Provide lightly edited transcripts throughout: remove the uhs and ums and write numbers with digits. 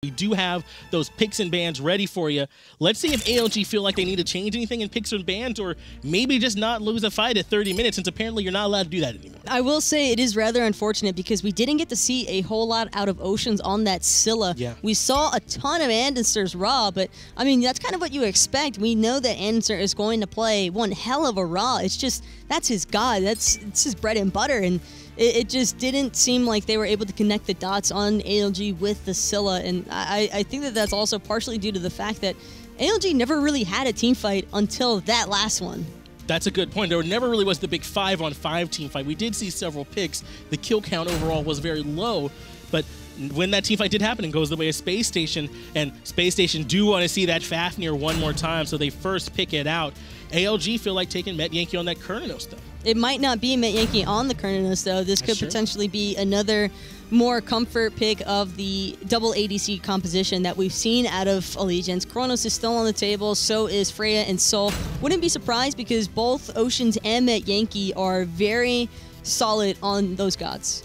We do have those picks and bans ready for you. Let's see if ALG feel like they need to change anything in picks and bans, or maybe just not lose a fight at 30 minutes, since apparently you're not allowed to do that anymore. I will say it is rather unfortunate because we didn't get to see a whole lot out of Oceans on that Scylla. Yeah. We saw a ton of andinsters raw, but I mean, that's kind of what you expect. We know that andinster is going to play one hell of a raw. It's just, that's his god. It's his bread and butter, and it just didn't seem like they were able to connect the dots on ALG with the Scylla, and I think that that's also partially due to the fact that ALG never really had a team fight until that last one. That's a good point. There never really was the big 5-on-5 team fight. We did see several picks. The kill count overall was very low, but when that team fight did happen, it goes the way of SpaceStation, and SpaceStation do want to see that Fafnir one more time, so they first pick it out. ALG feel like taking Metyankey on that Cernunnos, though. It might not be Metyankey on the Cernunnos, though. This could potentially be another more comfort pick of the double ADC composition that we've seen out of Allegiance. Kronos is still on the table, so is Freya and Sol. Wouldn't be surprised because both Oceans and Metyankey are very solid on those gods.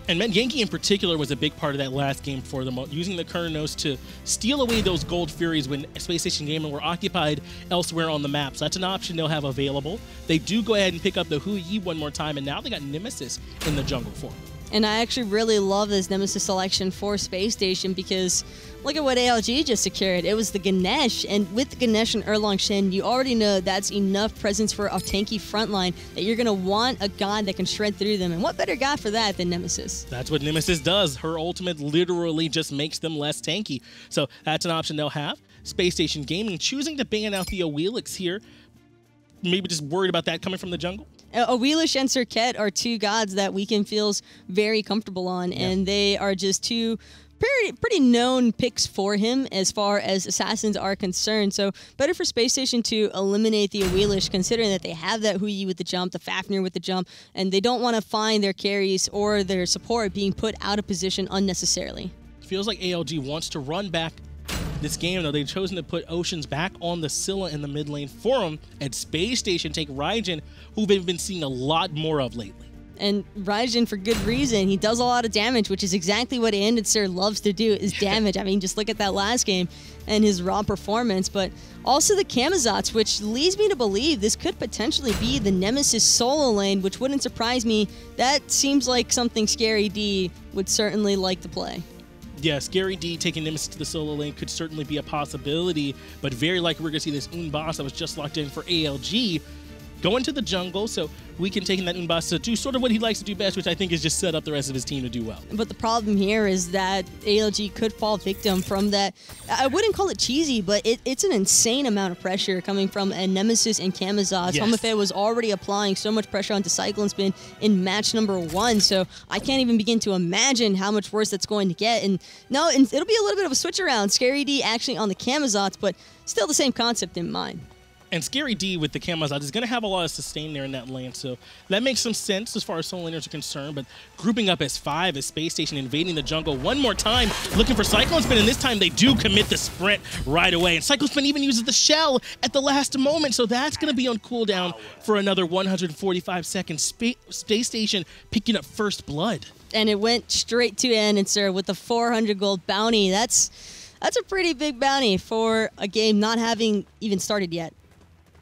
And Metyankey in particular was a big part of that last game for them, using the Cernunnos to steal away those gold furies when SpaceStation Gaming were occupied elsewhere on the map. So that's an option they'll have available. They do go ahead and pick up the Hui one more time, and now they got Nemesis in the jungle for them. And I actually really love this Nemesis selection for SpaceStation because look at what ALG just secured. It was the Ganesha, and with the Ganesha and Erlang Shen, you already know that's enough presence for a tanky frontline that you're going to want a god that can shred through them. And what better god for that than Nemesis? That's what Nemesis does. Her ultimate literally just makes them less tanky. So that's an option they'll have. SpaceStation Gaming choosing to ban out the Awilix here. Maybe just worried about that coming from the jungle? Awilish and Cirquet are two gods that Weekend feels very comfortable on, and they are just two pretty known picks for him as far as assassins are concerned. So better for SpaceStation to eliminate the Awilish, considering that they have that Hui with the jump, the Fafnir with the jump, and they don't want to find their carries or their support being put out of position unnecessarily. Feels like ALG wants to run back this game, though. They've chosen to put Oceans back on the Scylla in the mid lane for them, and SpaceStation take Raijin, who they've been seeing a lot more of lately. And Raijin, for good reason, he does a lot of damage, which is exactly what andinster loves to do, is damage. I mean, just look at that last game and his raw performance, but also the Camazotz, which leads me to believe this could potentially be the Nemesis solo lane, which wouldn't surprise me. That seems like something Scary D would certainly like to play. Yeah, Scary D taking Nemesis to the solo lane could certainly be a possibility, but very likely we're going to see this boss that was just locked in for ALG go into the jungle, so we can take that boss to do sort of what he likes to do best, which I think is just set up the rest of his team to do well. But the problem here is that ALG could fall victim from that. I wouldn't call it cheesy, but it's an insane amount of pressure coming from a Nemesis and Camazotz. Yes. Homiefe was already applying so much pressure onto CycloneSpin in match number 1, so I can't even begin to imagine how much worse that's going to get. And no, it'll be a little bit of a switch around. Scary D actually on the Camazotz, but still the same concept in mind. And Scary D with the Camazotz is going to have a lot of sustain there in that lane, so that makes some sense as far as solo laners are concerned, but grouping up as 5 as SpaceStation invading the jungle one more time, looking for CycloneSpin, and this time they do commit the sprint right away, and CycloneSpin even uses the shell at the last moment, so that's going to be on cooldown for another 145 seconds. SpaceStation picking up first blood. And it went straight to andinster with the 400 gold bounty. That's a pretty big bounty for a game not having even started yet.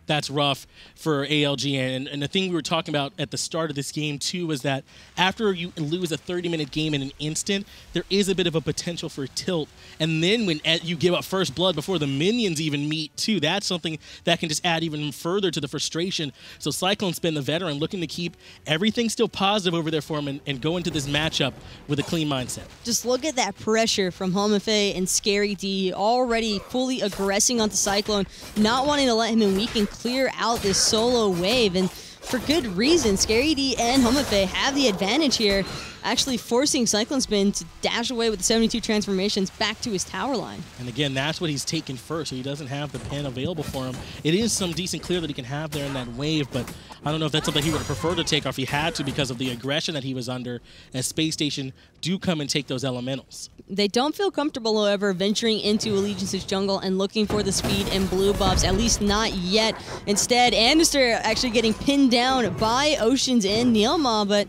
That's rough for ALG, and the thing we were talking about at the start of this game too was that after you lose a 30-minute game in an instant, there is a bit of a potential for a tilt, and then when you give up first blood before the minions even meet too, that's something that can just add even further to the frustration. So CycloneSpin, the veteran, looking to keep everything still positive over there for him and go into this matchup with a clean mindset. Just look at that pressure from Homiefe and Scary D, already fully aggressing onto Cyclone, not wanting to let him in weak and clear out this solo wave, and for good reason. Scary D and Homiefe have the advantage here, actually forcing CycloneSpin to dash away with the 72 transformations back to his tower line. And again, that's what he's taking first, so he doesn't have the pen available for him. It is some decent clear that he can have there in that wave, but I don't know if that's something he would prefer to take or if he had to because of the aggression that he was under, as SpaceStation do come and take those elementals. They don't feel comfortable, however, venturing into Allegiance's jungle and looking for the speed and blue buffs, at least not yet. Instead, andinster actually getting pinned down by Oceans and NeiruMah, but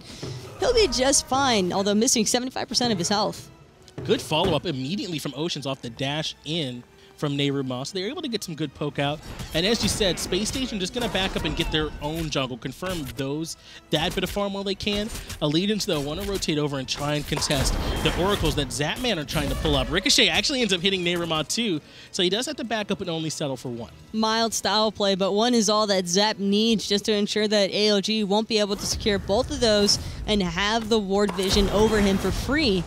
he'll be just fine, although missing 75% of his health. Good follow-up immediately from Oceans off the dash in from NeiruMah. So they're able to get some good poke out. And as you said, SpaceStation just going to back up and get their own jungle, confirm that bit of farm while they can. Allegiance, though, want to rotate over and try and contest the oracles that Zapman are trying to pull up. Ricochet actually ends up hitting NeiruMah too, so he does have to back up and only settle for one. Mild style play, but one is all that Zap needs just to ensure that ALG won't be able to secure both of those and have the ward vision over him for free.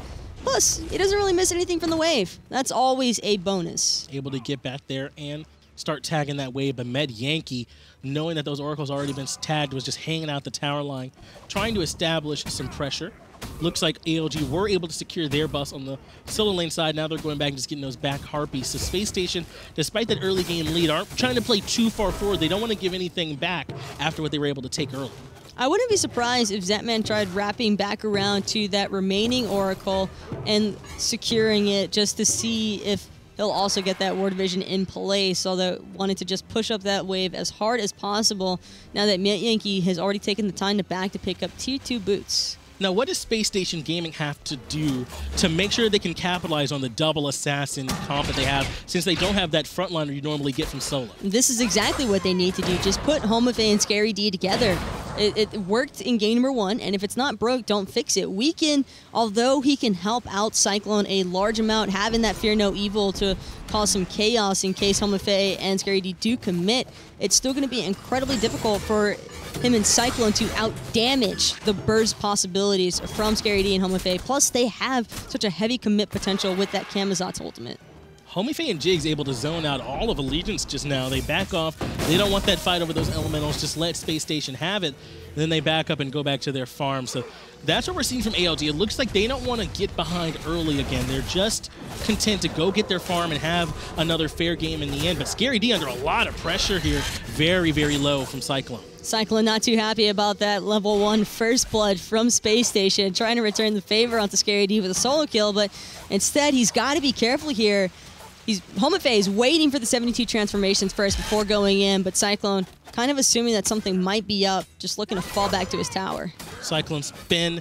Plus, he doesn't really miss anything from the wave. That's always a bonus. Able to get back there and start tagging that wave, but Metyankey, knowing that those oracles already been tagged, was just hanging out the tower line, trying to establish some pressure. Looks like ALG were able to secure their bus on the Scylla lane side. Now they're going back and just getting those back harpies. So SpaceStation, despite that early game lead, aren't trying to play too far forward. They don't want to give anything back after what they were able to take early. I wouldn't be surprised if Zapman tried wrapping back around to that remaining Oracle and securing it just to see if he'll also get that ward vision in place, although wanted to just push up that wave as hard as possible now that Metyankey has already taken the time to back to pick up Tier 2 boots. Now, what does SpaceStation Gaming have to do to make sure they can capitalize on the double assassin comp that they have, since they don't have that frontliner you normally get from solo? This is exactly what they need to do. Just put Homiefe and Scary D together. It worked in game number 1, and if it's not broke, don't fix it. Weaken, although he can help out Cyclone a large amount, having that Fear No Evil to cause some chaos in case Homiefe and Scary D do commit, it's still going to be incredibly difficult for him and Cyclone to out-damage the burst possibilities from Scary D and Homiefe. Plus, they have such a heavy commit potential with that Camazotz ultimate. Homiefe and Jigz able to zone out all of Allegiance just now. They back off. They don't want that fight over those elementals. Just let SpaceStation have it. Then they back up and go back to their farm. So that's what we're seeing from ALG. It looks like they don't want to get behind early again. They're just content to go get their farm and have another fair game in the end. But Scary D under a lot of pressure here. Very, very low from Cyclone. Cyclone not too happy about that level 1 first blood from SpaceStation, trying to return the favor onto Scary D with a solo kill, but instead he's got to be careful here. Homiefe is waiting for the 72 transformations first before going in, but Cyclone kind of assuming that something might be up, just looking to fall back to his tower. CycloneSpin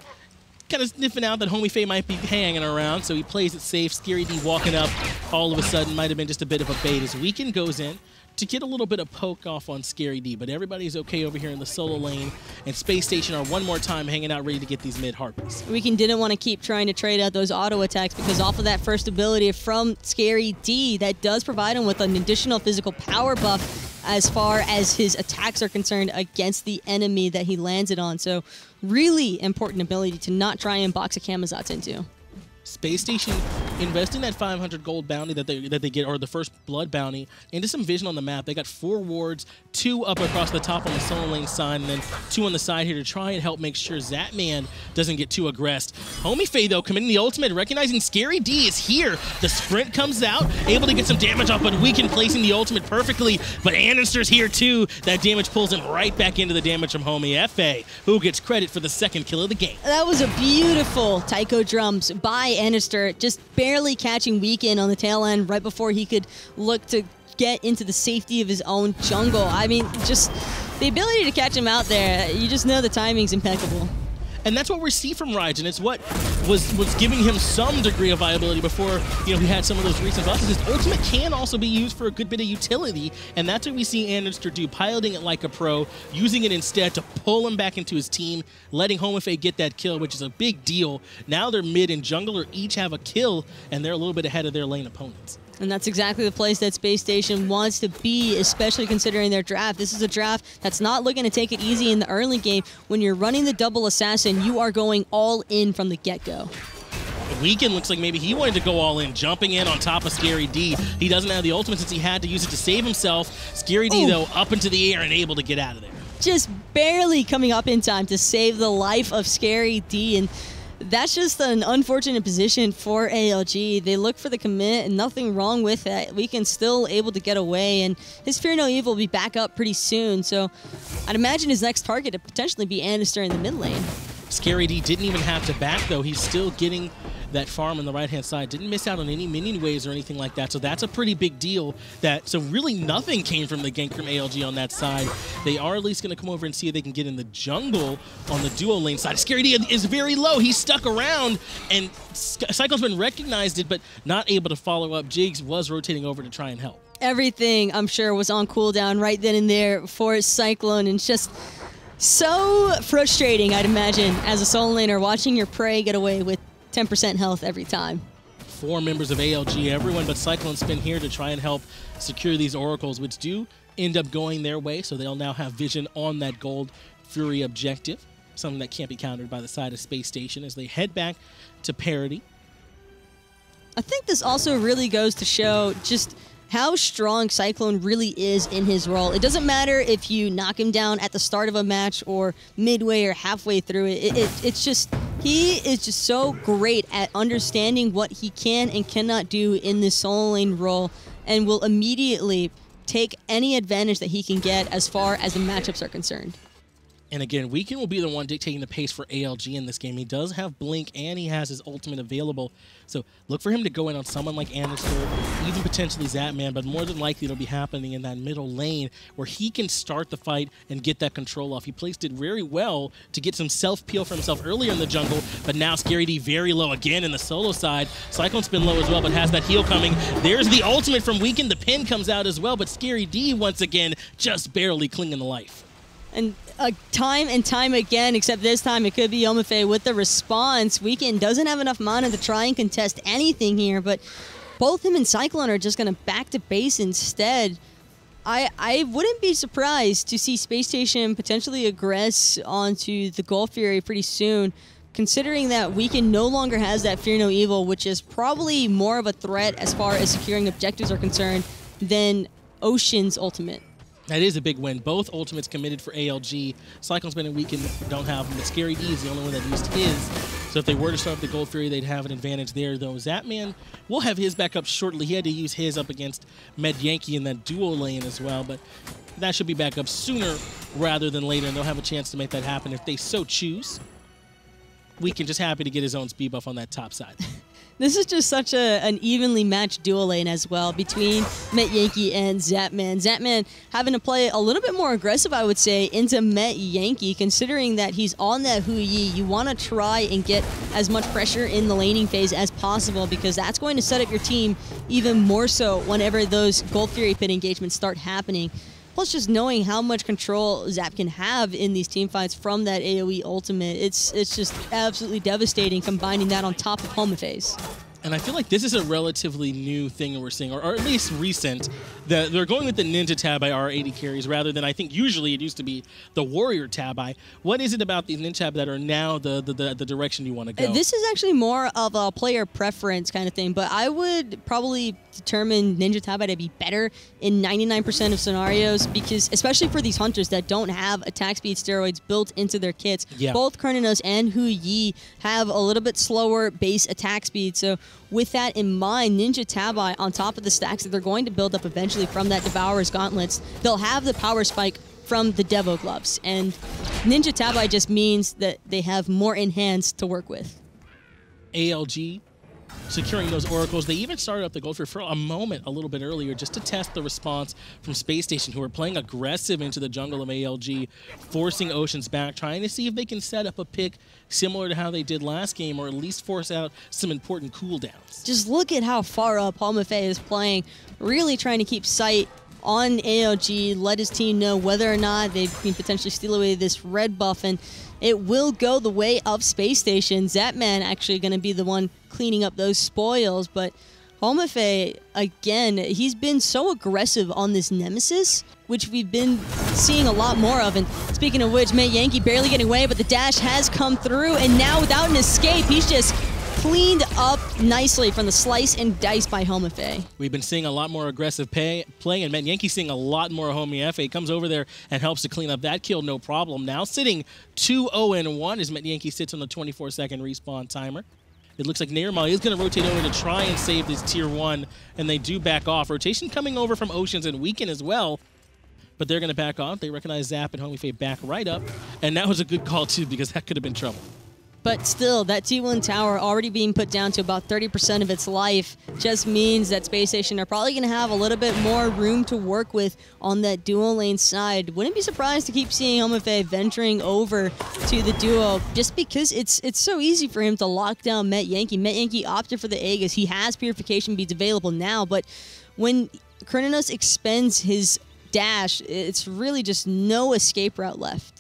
kind of sniffing out that Homiefe might be hanging around, so he plays it safe. Scary D walking up all of a sudden might have been just a bit of a bait as Weekend goes in to get a little bit of poke off on Scary D, but everybody's okay over here in the solo lane, and SpaceStation are one more time hanging out ready to get these mid harpies. Weekend didn't want to keep trying to trade out those auto attacks because off of that first ability from Scary D, that does provide him with an additional physical power buff as far as his attacks are concerned against the enemy that he lands it on. So really important ability to not try and box a Camazotz into. SpaceStation investing that 500 gold bounty that they get, or the first blood bounty, into some vision on the map. They got 4 wards, 2 up across the top on the solo lane side, and then 2 on the side here to try and help make sure Zapman doesn't get too aggressed. Homiefe, though, committing the ultimate, recognizing Scary D is here. The sprint comes out, able to get some damage off, but Weekend placing the ultimate perfectly. But Andinster's here, too. That damage pulls him right back into the damage from Homiefe, who gets credit for the second kill of the game. That was a beautiful taiko drums by Andinster, just barely catching Weekend on the tail end right before he could look to get into the safety of his own jungle. I mean, just the ability to catch him out there, you just know the timing's impeccable. And that's what we see from Raijin. It's what was giving him some degree of viability before, he had some of those recent buffs. His ultimate can also be used for a good bit of utility, and that's what we see Andinster do, piloting it like a pro, using it instead to pull him back into his team, letting Homiefe get that kill, which is a big deal. Now they're mid and jungler each have a kill, and they're a little bit ahead of their lane opponents. And that's exactly the place that SpaceStation wants to be, especially considering their draft. This is a draft that's not looking to take it easy in the early game. When you're running the double assassin, you are going all in from the get-go. Weekend looks like maybe he wanted to go all in, jumping in on top of Scary D. He doesn't have the ultimate since he had to use it to save himself. Scary D, though, up into the air and able to get out of there. Just barely coming up in time to save the life of Scary D, and that's just an unfortunate position for ALG. They look for the commit, and nothing wrong with that. Weekend still able to get away, and his Fear No Evil will be back up pretty soon. So I'd imagine his next target to potentially be Andinster in the mid lane. Scary D didn't even have to back, though. He's still getting that farm on the right-hand side. Didn't miss out on any mini waves or anything like that, so that's a pretty big deal. So really nothing came from the gank from ALG on that side. They are at least going to come over and see if they can get in the jungle on the duo lane side. Scary D is very low. He's stuck around, and CycloneSpin recognized it, but not able to follow up. Jigz was rotating over to try and help. Everything, I'm sure, was on cooldown right then and there for Cyclone, and it's just so frustrating, I'd imagine, as a solo laner, watching your prey get away with 10% health every time. 4 members of ALG, everyone but CycloneSpin here to try and help secure these oracles, which do end up going their way, so they'll now have vision on that Gold Fury objective, something that can't be countered by the side of SpaceStation as they head back to parity. I think this also really goes to show just how strong Cyclone really is in his role. It doesn't matter if you knock him down at the start of a match or midway or halfway through it. It's just, he is just so great at understanding what he can and cannot do in this solo lane role, and will immediately take any advantage that he can get as far as the matchups are concerned. And again, Weekend will be the one dictating the pace for ALG in this game. He does have Blink, and he has his ultimate available. So look for him to go in on someone like andinster, even potentially Zapman, but more than likely it'll be happening in that middle lane where he can start the fight and get that control off. He placed it very well to get some self-peel for himself earlier in the jungle, but now Scary D very low again in the solo side. CycloneSpin low as well, but has that heal coming. There's the ultimate from Weekend. The pin comes out as well, but Scary D once again just barely clinging to life. And time and time again, except this time it could be Homiefe with the response. Weekend doesn't have enough mana to try and contest anything here, but both him and Cyclone are just going to back to base instead. I wouldn't be surprised to see SpaceStation potentially aggress onto the Gold Fury pretty soon, considering that Weekend no longer has that Fear No Evil, which is probably more of a threat as far as securing objectives are concerned than Ocean's ultimate. That is a big win. Both ultimates committed for ALG. CycloneSpin and Weekend don't have them, but Scary D is the only one that used his. So if they were to start with the Gold Fury, they'd have an advantage there, though. Zapman will have his back up shortly. He had to use his up against Metyankey in that duo lane as well, but that should be back up sooner rather than later, and they'll have a chance to make that happen if they so choose. Weekend just happy to get his own speed buff on that top side. This is just such an evenly matched duo lane as well between Metyankey and Zapman. Zapman having to play a little bit more aggressive, I would say, into Metyankey, considering that he's on that Hui. You want to try and get as much pressure in the laning phase as possible, because that's going to set up your team even more so whenever those Gold Fury pit engagements start happening. Plus, just knowing how much control Zap can have in these team fights from that AoE ultimate, it's just absolutely devastating, combining that on top of Homiefe's. And I feel like this is a relatively new thing that we're seeing, or at least recent, that they're going with the Ninja tab by our AD carries rather than, I think usually it used to be the Warrior tab by. What is it about these Ninja tab that are now the direction you want to go? This is actually more of a player preference kind of thing, but I would probably determine Ninja tab to be better in 99% of scenarios, because especially for these hunters that don't have attack speed steroids built into their kits, both Cernunnos and Hui have a little bit slower base attack speed. So with that in mind, Ninja Tabi, on top of the stacks that they're going to build up eventually from that Devourer's Gauntlets, they'll have the power spike from the Devo Gloves. And Ninja Tabi just means that they have more in hands to work with. ALG securing those oracles. They even started up the Gold Fury for a moment a little bit earlier just to test the response from SpaceStation, who are playing aggressive into the jungle of ALG, forcing Oceans back, trying to see if they can set up a pick similar to how they did last game, or at least force out some important cooldowns. Just look at how far up Homiefe is playing, really trying to keep sight on ALG, let his team know whether or not they can potentially steal away this red buff, and it will go the way of SpaceStation. Zapman actually going to be the one cleaning up those spoils, but Homiefe, again, he's been so aggressive on this Nemesis, which we've been seeing a lot more of. And speaking of which, Metyankey barely getting away, but the dash has come through, and now without an escape, he's just cleaned up nicely from the slice and dice by Homiefe. We've been seeing a lot more aggressive play, and Metyankey seeing a lot more Homiefe. He comes over there and helps to clean up that kill, no problem. Now sitting 2-0-1 as Metyankey sits on the 24-second respawn timer. It looks like NeiruMah is going to rotate over to try and save this tier 1, and they do back off. Rotation coming over from Oceans and Weekend as well, but they're going to back off. They recognize Zap and Homiefe back right up, and that was a good call too, because that could have been trouble. But still, that T1 tower already being put down to about 30% of its life just means that SpaceStation are probably going to have a little bit more room to work with on that duo lane side. Wouldn't be surprised to keep seeing Homiefe venturing over to the duo just because it's so easy for him to lock down Metyankey. Metyankey opted for the Aegis. He has purification beads available now, but when Cernunnos expends his dash, it's really just no escape route left.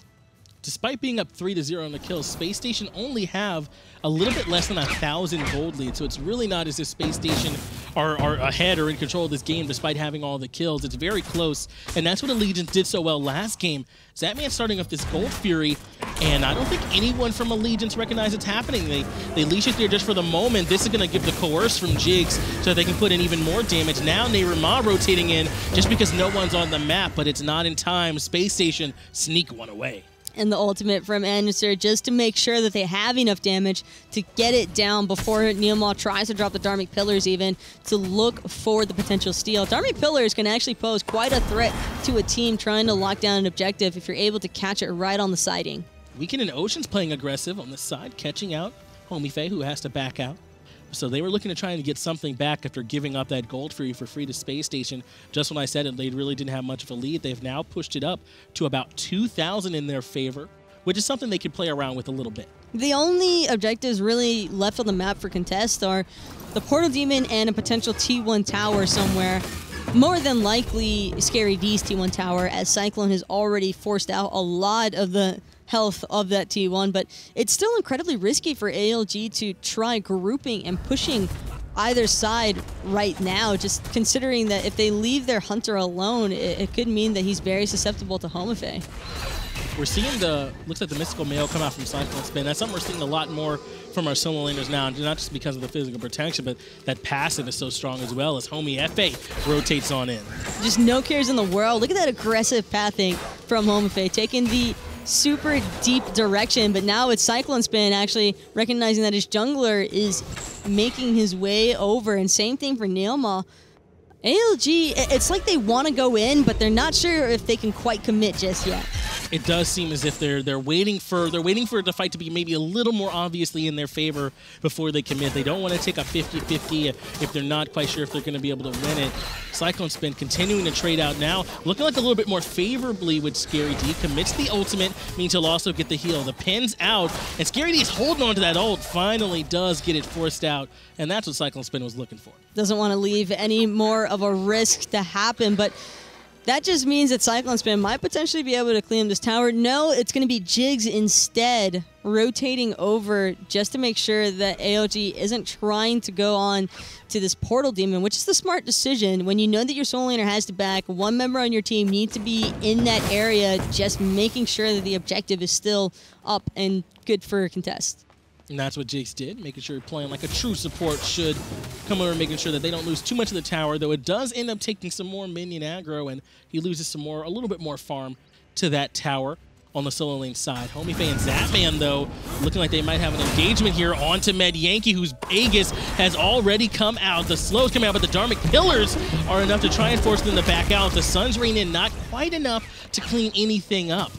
Despite being up 3-0 on the kills, SpaceStation only have a little bit less than 1,000 gold lead, so it's really not as if SpaceStation are ahead or in control of this game despite having all the kills. It's very close, and that's what Allegiance did so well last game. Zapman starting off this Gold Fury, and I don't think anyone from Allegiance recognized it's happening. They leash it there just for the moment. This is going to give the coerce from Jigz so that they can put in even more damage. Now NeiruMah rotating in just because no one's on the map, but it's not in time. SpaceStation sneak one away. And the ultimate from andinster just to make sure that they have enough damage to get it down before NeiruMah tries to drop the Dharmic Pillars even to look for the potential steal. Dharmic Pillars can actually pose quite a threat to a team trying to lock down an objective if you're able to catch it right on the siding. Weekend and Ocean's playing aggressive on the side, catching out Homiefe, who has to back out. So they were looking to try and get something back after giving up that Gold Fury for free to SpaceStation. Just when I said it, they really didn't have much of a lead. They've now pushed it up to about 2,000 in their favor, which is something they could play around with a little bit. The only objectives really left on the map for contest are the Portal Demon and a potential T1 tower somewhere. More than likely Scary D's T1 tower, as Cyclone has already forced out a lot of the health of that T1, but it's still incredibly risky for ALG to try grouping and pushing either side right now, just considering that if they leave their Hunter alone, it could mean that he's very susceptible to Homiefe. We're seeing looks like the Mystical Mail come out from CycloneSpin. That's something we're seeing a lot more from our solo laners now, not just because of the physical protection, but that passive is so strong as well as Homiefe rotates on in. Just no cares in the world. Look at that aggressive pathing from Homiefe, taking the super deep direction, but now it's CycloneSpin actually recognizing that his jungler is making his way over, and same thing for NeiruMah. ALG, it's like they want to go in, but they're not sure if they can quite commit just yet. It does seem as if they're waiting for the fight to be maybe a little more obviously in their favor before they commit. They don't want to take a 50-50 if they're not quite sure if they're going to be able to win it. CycloneSpin continuing to trade out now, looking like a little bit more favorably with Scary D. Commits the ultimate, means he'll also get the heal. The pin's out, and Scary D is holding on to that ult. Finally does get it forced out, and that's what CycloneSpin was looking for. Doesn't want to leave any more of a risk to happen, but that just means that CycloneSpin might potentially be able to clean this tower. No, it's going to be Jigz instead, rotating over just to make sure that ALG isn't trying to go on to this Portal Demon, which is the smart decision. When you know that your solo laner has to back, one member on your team needs to be in that area, just making sure that the objective is still up and good for a contest. And that's what Jigz did, making sure playing like a true support should, come over making sure that they don't lose too much of the tower, though it does end up taking some more minion aggro, and he loses some more, a little bit more farm to that tower on the solo lane side. Homiefe and Zapman, though, looking like they might have an engagement here onto Metyankey, whose Aegis has already come out. The slow's coming out, but the Dharmic Pillars are enough to try and force them to back out. The Sun's Rain in, not quite enough to clean anything up.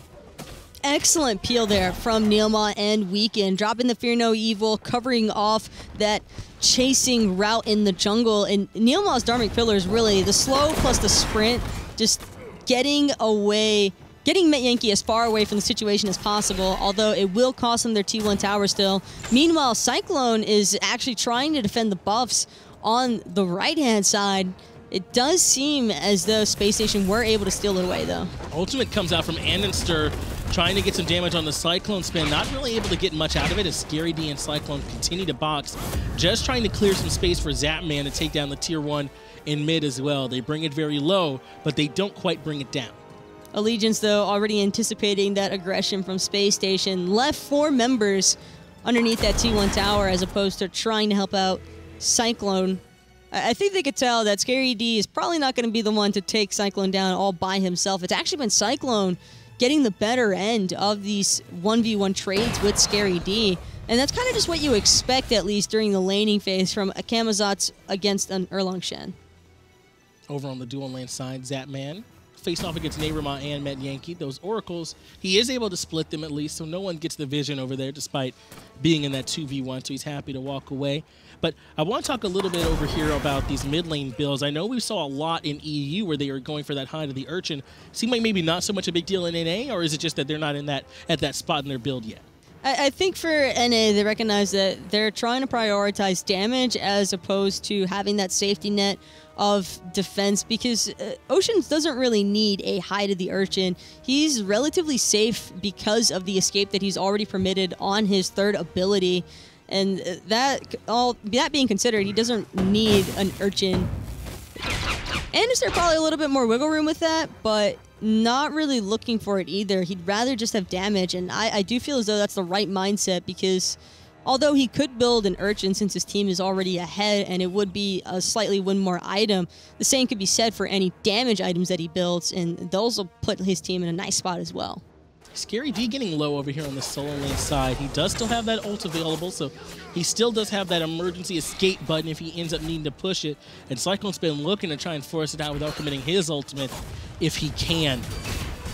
Excellent peel there from NeiruMah and Weekend, dropping the Fear No Evil, covering off that chasing route in the jungle. And NeiruMah's Dharmic Pillars, really, the slow plus the sprint, just getting Metyankey as far away from the situation as possible, although it will cost them their T1 tower still. Meanwhile, Cyclone is actually trying to defend the buffs on the right-hand side. It does seem as though SpaceStation were able to steal it away, though. Ultimate comes out from andinster, trying to get some damage on the CycloneSpin. Not really able to get much out of it as Scary D and Cyclone continue to box. Just trying to clear some space for Zapman to take down the Tier 1 in mid as well. They bring it very low, but they don't quite bring it down. Allegiance, though, already anticipating that aggression from SpaceStation, left 4 members underneath that T1 tower as opposed to trying to help out Cyclone. I think they could tell that Scary D is probably not going to be the one to take Cyclone down all by himself. It's actually been Cyclone getting the better end of these 1v1 trades with Scary D. And that's kind of just what you expect, at least during the laning phase, from a Camazotz against an Erlang Shen. Over on the dual lane side, Zapman face off against NeiruMah and Metyankey. Those oracles, he is able to split them at least, so no one gets the vision over there despite being in that 2v1, so he's happy to walk away. But I want to talk a little bit over here about these mid lane builds. I know we saw a lot in EU where they were going for that high to the Urchin. Seemed like maybe not so much a big deal in NA, or is it just that they're not in that at that spot in their build yet? I think for NA, they recognize that they're trying to prioritize damage as opposed to having that safety net of defense, because Oceans doesn't really need a high to the Urchin. He's relatively safe because of the escape that he's already permitted on his third ability. And that being considered, he doesn't need an Urchin. And is there probably a little bit more wiggle room with that, but not really looking for it either. He'd rather just have damage, and I do feel as though that's the right mindset, because although he could build an Urchin since his team is already ahead and it would be a slightly one more item, the same could be said for any damage items that he builds, and those will put his team in a nice spot as well. Scary D getting low over here on the solo lane side. He does still have that ult available, so he still does have that emergency escape button if he ends up needing to push it. And CycloneSpin looking to try and force it out without committing his ultimate if he can.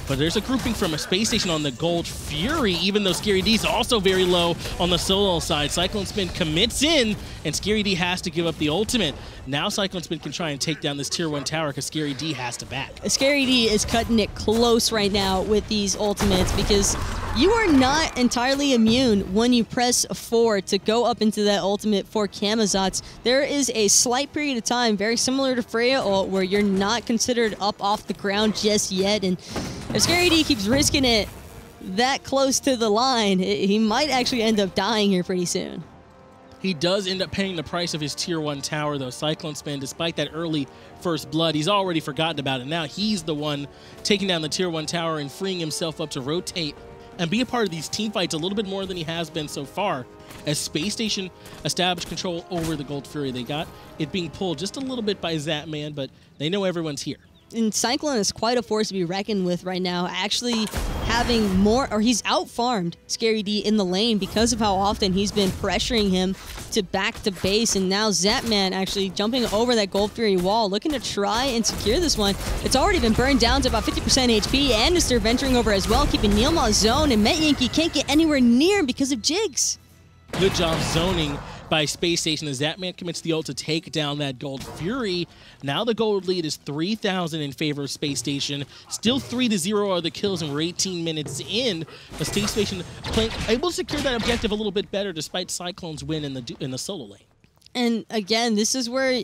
But there's a grouping from a SpaceStation on the Gold Fury, even though Scary D is also very low on the solo side. CycloneSpin commits in, and Scary D has to give up the ultimate. Now CycloneSpin can try and take down this tier 1 tower because Scary D has to back. Scary D is cutting it close right now with these ultimates, because you are not entirely immune when you press 4 to go up into that ultimate for Camazotz. There is a slight period of time, very similar to Freya ult, where you're not considered up off the ground just yet, and if Scary D keeps risking it that close to the line, he might actually end up dying here pretty soon. He does end up paying the price of his tier 1 tower, though. CycloneSpin, despite that early first blood, he's already forgotten about it. Now he's the one taking down the tier 1 tower and freeing himself up to rotate and be a part of these team fights a little bit more than he has been so far, as SpaceStation established control over the Gold Fury. They got it being pulled just a little bit by Zapman, but they know everyone's here. And Cyclone is quite a force to be reckoned with right now, actually having more, or he's out-farmed Scary D in the lane because of how often he's been pressuring him to back to base, and now Zapman actually jumping over that Gold Fury wall, looking to try and secure this one. It's already been burned down to about 50% HP, andinster venturing over as well, keeping NeiruMah zoned, and Metyankey can't get anywhere near him because of Jigz. Good job zoning by SpaceStation as Zapman commits the ult to take down that Gold Fury. Now the gold lead is 3,000 in favor of SpaceStation. Still 3-0 are the kills, and we're 18 minutes in. But SpaceStation able to secure that objective a little bit better despite Cyclone's win in the solo lane. And again, this is where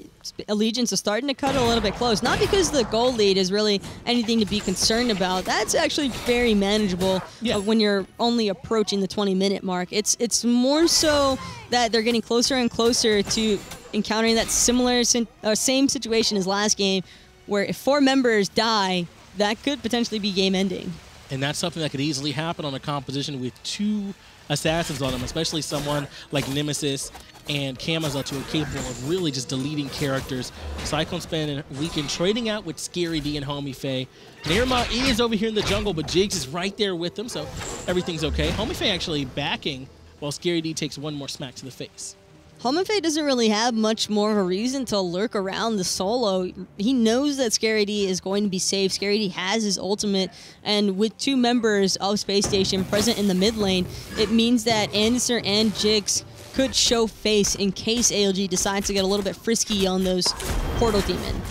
Allegiance is starting to cut a little bit close. Not because the gold lead is really anything to be concerned about. That's actually very manageable when you're only approaching the 20-minute mark. It's more so that they're getting closer and closer to encountering that same situation as last game, where if 4 members die, that could potentially be game ending. And that's something that could easily happen on a composition with 2 assassins on them, especially someone like Nemesis and Camazotz, who are capable of really just deleting characters. CycloneSpin and Weekend trading out with Scary D and Homiefe. NeiruMah is over here in the jungle, but Jigz is right there with them, so everything's okay. Homiefe actually backing while Scary D takes 1 more smack to the face. Homiefe doesn't really have much more of a reason to lurk around the solo. He knows that Scary D is going to be safe. Scary D has his ultimate, and with 2 members of SpaceStation present in the mid lane, it means that andinster and Jigz could show face in case ALG decides to get a little bit frisky on those Portal Demon.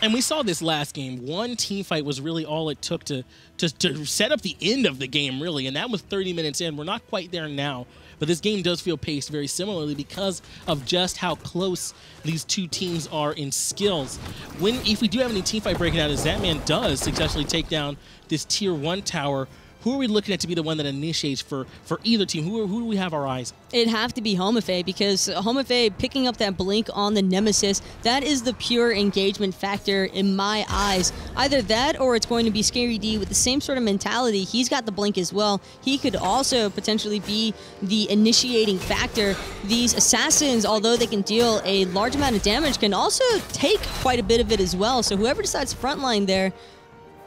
And we saw this last game. 1 team fight was really all it took to set up the end of the game, really, and that was 30 minutes in. We're not quite there now, but this game does feel paced very similarly because of just how close these 2 teams are in skills. If we do have any team fight breaking out, as Zapman does successfully take down this tier 1 tower, who are we looking at to be the one that initiates for either team? Who do we have our eyes on? It'd have to be Homiefe, because Homiefe picking up that blink on the Nemesis, that is the pure engagement factor in my eyes. Either that or it's going to be Scary D with the same sort of mentality. He's got the blink as well. He could also potentially be the initiating factor. These assassins, although they can deal a large amount of damage, can also take quite a bit of it as well. So whoever decides frontline there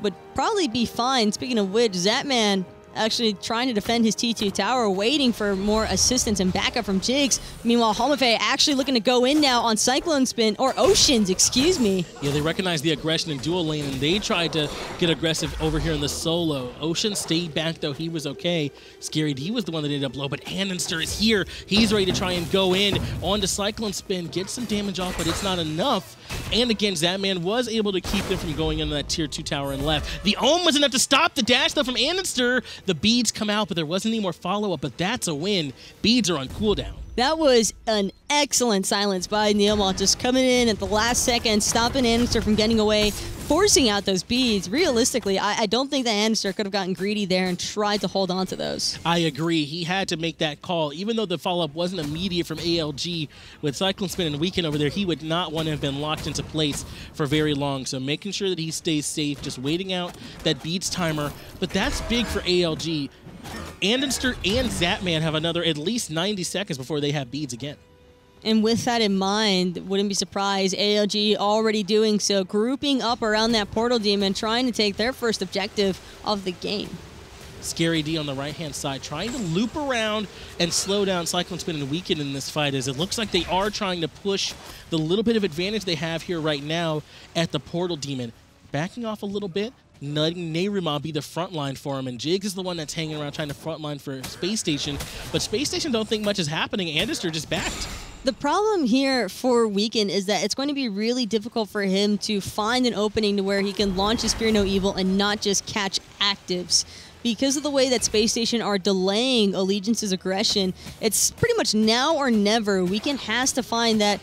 would probably be fine. Speaking of which, Zapman actually trying to defend his T2 tower, waiting for more assistance and backup from Jigz. Meanwhile, Homiefe actually looking to go in now on CycloneSpin, or Oceans, excuse me. Yeah, they recognized the aggression in dual lane, and they tried to get aggressive over here in the solo. Ocean stayed back, though. He was okay. Scary D was the one that ended up low, but andinster is here. He's ready to try and go in onto CycloneSpin, get some damage off, but it's not enough. And again, Zapman was able to keep them from going into that tier 2 tower and left. The Ohm was enough to stop the dash, though, from andinster. The beads come out, but there wasn't any more follow-up, but that's a win. Beads are on cooldown. That was an excellent silence by NeiruMah, just coming in at the last second, stopping andinster from getting away, forcing out those beads. Realistically, I don't think that andinster could have gotten greedy there and tried to hold on to those. I agree. He had to make that call. Even though the follow-up wasn't immediate from ALG, with CycloneSpin and Weekend over there, he would not want to have been locked into place for very long. So making sure that he stays safe, just waiting out that beads timer. But that's big for ALG. andinster and Zapman have another at least 90 seconds before they have beads again. And with that in mind, wouldn't be surprised, ALG already doing so, grouping up around that portal demon, trying to take their first objective of the game. Scary D on the right-hand side, trying to loop around and slow down CycloneSpin and Weekend in this fight, as it looks like they are trying to push the little bit of advantage they have here right now at the portal demon. Backing off a little bit, letting NeiruMah be the front line for him, and Jigz is the one that's hanging around trying to front line for SpaceStation, but SpaceStation don't think much is happening. andinster just backed. The problem here for Weekend is that it's going to be really difficult for him to find an opening to where he can launch his Fear No Evil and not just catch actives. Because of the way that SpaceStation are delaying Allegiance's aggression, it's pretty much now or never. Weekend has to find that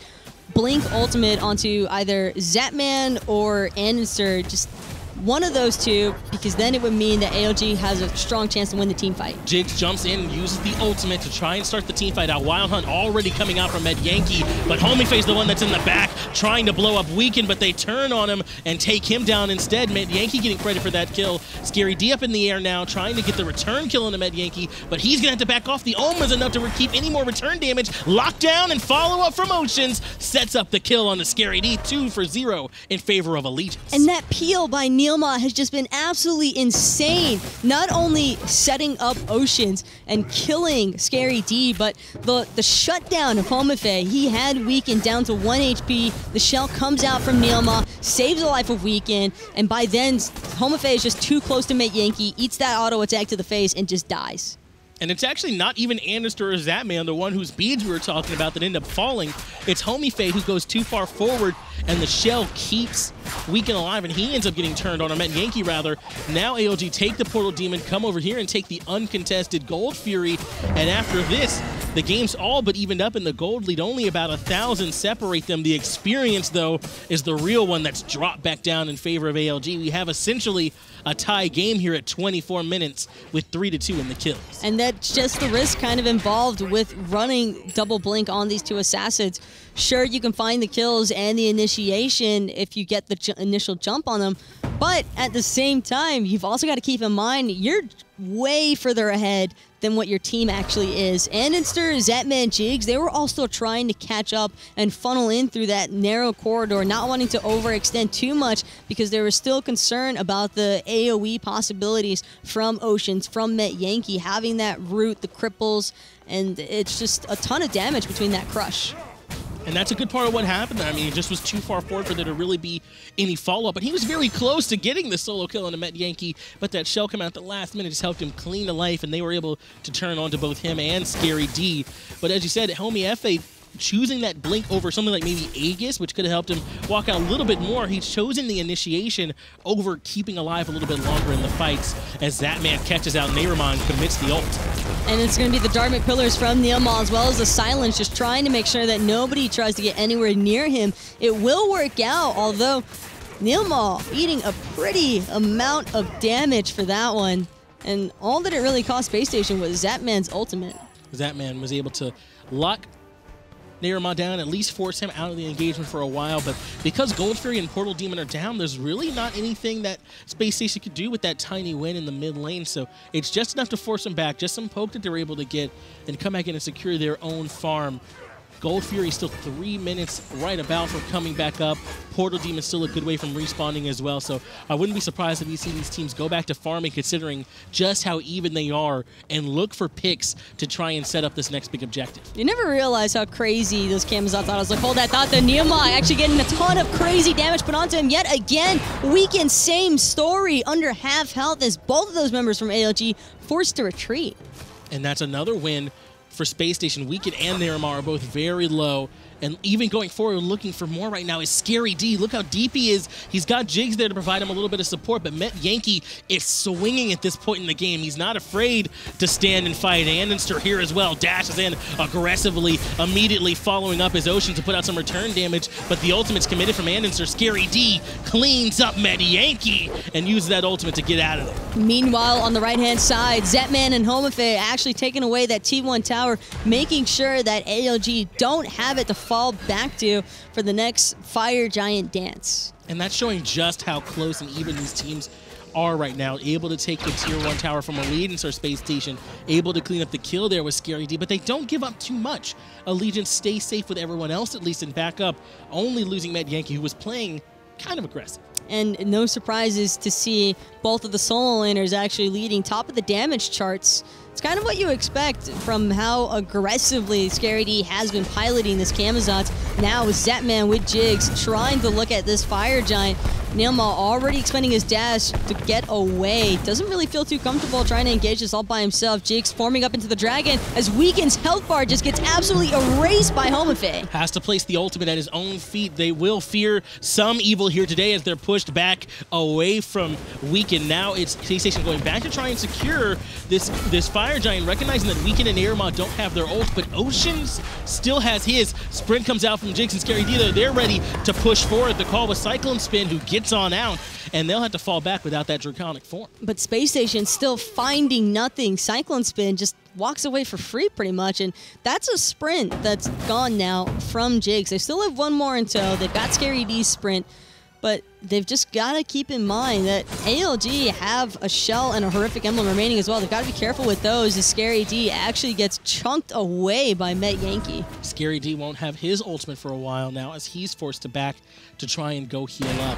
Blink ultimate onto either Zapman or andinster, just one of those two, because then it would mean that ALG has a strong chance to win the team fight. Jigz jumps in and uses the ultimate to try and start the team fight out. Wild Hunt already coming out from Metyankey, but Homiefe is the one that's in the back trying to blow up Weekend, but they turn on him and take him down instead. Metyankey getting credit for that kill. Scary D up in the air now, trying to get the return kill into Metyankey, but he's going to have to back off. The Ohm is enough to keep any more return damage. Lockdown and follow-up from Oceans sets up the kill on the Scary D, 2 for 0 in favor of Allegiance. And that peel by NeiruMah has just been absolutely insane. Not only setting up Oceans and killing Scary D, but the shutdown of Homiefe. He had Weekend down to 1 HP. The shell comes out from NeiruMah, saves the life of Weekend, and by then, Homiefe is just too close to Metyankey, eats that auto attack to the face, and just dies. And it's actually not even andinster or Zapman, the one whose beads we were talking about, that end up falling. It's Homiefe who goes too far forward, and the shell keeps Weekend alive, and he ends up getting turned on, or Metyankey rather. Now ALG take the portal demon, come over here and take the uncontested Gold Fury, and after this, the game's all but evened up in the gold lead. Only about 1,000 separate them. The experience, though, is the real one that's dropped back down in favor of ALG. We have essentially a tie game here at 24 minutes with 3-2 in the kills. And that's just the risk kind of involved with running double blink on these two assassins. Sure, you can find the kills and the initiation if you get the initial jump on them, but at the same time, you've also got to keep in mind you're way further ahead than what your team actually is. andinster, Zapman, Jigz, they were all still trying to catch up and funnel in through that narrow corridor, not wanting to overextend too much because they were still concerned about the AoE possibilities from Oceans, from Metyankey, having that root, the cripples, and it's just a ton of damage between that crush. And that's a good part of what happened there. I mean, he just was too far forward for there to really be any follow-up. But he was very close to getting the solo kill on Metyankey, but that shell come out at the last minute just helped him clean the life, and they were able to turn on to both him and Scary D. But as you said, Homiefe choosing that blink over something like maybe Aegis, which could have helped him walk out a little bit more. He's chosen the initiation over keeping alive a little bit longer in the fights as Zapman catches out NeiruMah and commits the ult. And it's going to be the Dharmic Pillars from NeiruMah as well as the Silence, just trying to make sure that nobody tries to get anywhere near him. It will work out, although NeiruMah eating a pretty amount of damage for that one. And all that it really cost SpaceStation was Zapman's ultimate. Zapman was able to lock NeiruMah down, at least force him out of the engagement for a while, but because Gold Fury and Portal Demon are down, there's really not anything that SpaceStation could do with that tiny win in the mid lane, so it's just enough to force them back, just some poke that they're able to get, and come back in and secure their own farm. Gold Fury still 3 minutes right about from coming back up. Portal Demon's still a good way from respawning as well. So I wouldn't be surprised if you see these teams go back to farming, considering just how even they are, and look for picks to try and set up this next big objective. You never realize how crazy those Camazotz autos look. Hold that thought. The NeiruMah actually getting a ton of crazy damage put onto him yet again. Weekend, same story, under half health as both of those members from ALG forced to retreat. And that's another win for SpaceStation. Weekend and NeiruMah are both very low. And even going forward, looking for more right now is Scary D. Look how deep he is. He's got Jigz there to provide him a little bit of support, but Metyankey is swinging at this point in the game. He's not afraid to stand and fight. Andinster here as well. Dashes in aggressively, immediately following up his Ocean to put out some return damage, but the ultimate's committed from Andinster. Scary D cleans up Metyankey and uses that ultimate to get out of there. Meanwhile, on the right-hand side, Zapman and Homiefe actually taking away that T1 tower, making sure that ALG don't have it to fall back to for the next Fire Giant dance. And that's showing just how close and even these teams are right now. Able to take the tier 1 tower from Allegiance or SpaceStation, able to clean up the kill there with Scary D, but they don't give up too much. Allegiance stays safe with everyone else, at least, and back up, only losing Metyankey, who was playing kind of aggressive. And no surprises to see both of the solo laners actually leading top of the damage charts. It's kind of what you expect from how aggressively Scary D has been piloting this Camazotz. Now with Zapman with Jigz trying to look at this Fire Giant. NeiruMah already expending his dash to get away. Doesn't really feel too comfortable trying to engage this all by himself. Jigz forming up into the Dragon as Weekend's health bar just gets absolutely erased by Homiefe. Has to place the ultimate at his own feet. They will fear some evil here today as they're pushed back away from Weekend. Now it's SpaceStation going back to try and secure this Fire Giant, recognizing that Weekend and NeiruMah don't have their ult, but Oceans still has his. Sprint comes out from Jigz and Scary D. They're ready to push forward. The call with CycloneSpin, who gets on out, and they'll have to fall back without that draconic form. But SpaceStation still finding nothing. CycloneSpin just walks away for free pretty much, and that's a sprint that's gone now from Jigz. They still have one more in tow. They've got Scary D's sprint, but they've just got to keep in mind that ALG have a shell and a horrific emblem remaining as well. They've got to be careful with those as Scary D actually gets chunked away by Metyankey. Scary D won't have his ultimate for a while now as he's forced to back to try and go heal up.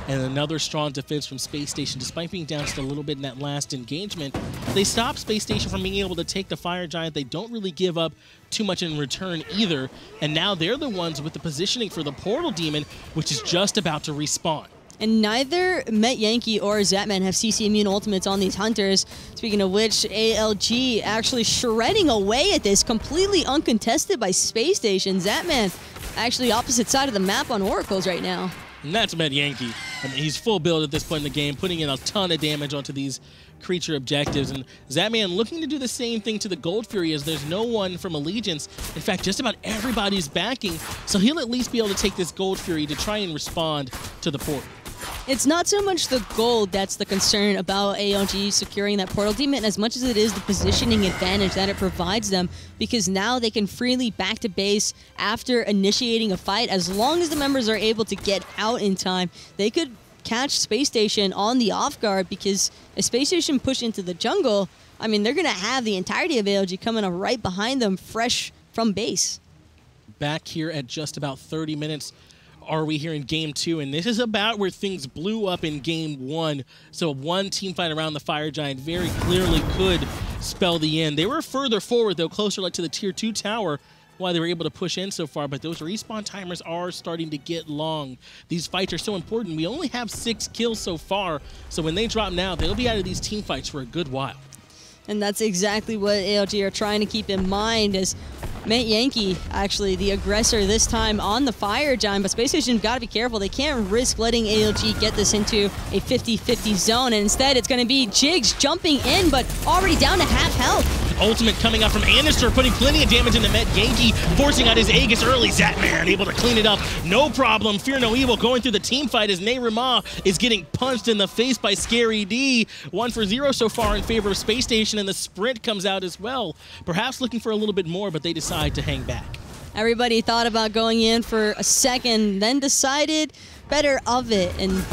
And another strong defense from SpaceStation. Despite being down just a little bit in that last engagement, they stop SpaceStation from being able to take the Fire Giant. They don't really give up too much in return either. And now they're the ones with the positioning for the Portal Demon, which is just about to respawn. And neither Metyankey or Zapman have CC immune ultimates on these hunters. Speaking of which, ALG actually shredding away at this, completely uncontested by SpaceStation. Zapman actually opposite side of the map on Oracles right now. And that's Metyankey. I mean, he's full build at this point in the game, putting in a ton of damage onto these creature objectives. And Zapman looking to do the same thing to the Gold Fury as there's no one from Allegiance. In fact, just about everybody's backing, so he'll at least be able to take this Gold Fury to try and respond to the portal. It's not so much the gold that's the concern about ALG securing that Portal Demon as much as it is the positioning advantage that it provides them, because now they can freely back to base after initiating a fight. As long as the members are able to get out in time, they could catch SpaceStation on the off guard, because if SpaceStation push into the jungle, I mean, they're going to have the entirety of ALG coming up right behind them fresh from base. Back here at just about 30 minutes are we here in Game 2, and this is about where things blew up in Game 1. So one team fight around the Fire Giant very clearly could spell the end. They were further forward, though, closer like to the Tier 2 tower, why they were able to push in so far, but those respawn timers are starting to get long. These fights are so important. We only have 6 kills so far, so when they drop now, they'll be out of these team fights for a good while. And that's exactly what ALG are trying to keep in mind, as Metyankey, actually the aggressor this time on the Fire Giant, but SpaceStation got to be careful. They can't risk letting ALG get this into a 50-50 zone, and instead it's going to be Jigz jumping in, but already down to half health. Ultimate coming out from Andinster, putting plenty of damage into Metyankey, forcing out his Aegis early. Zapman able to clean it up, no problem. Fear no evil going through the team fight as NeiruMah is getting punched in the face by Scary D. 1 for 0 so far in favor of SpaceStation, and the sprint comes out as well. Perhaps looking for a little bit more, but they decide to hang back. Everybody thought about going in for a second, then decided better of it, and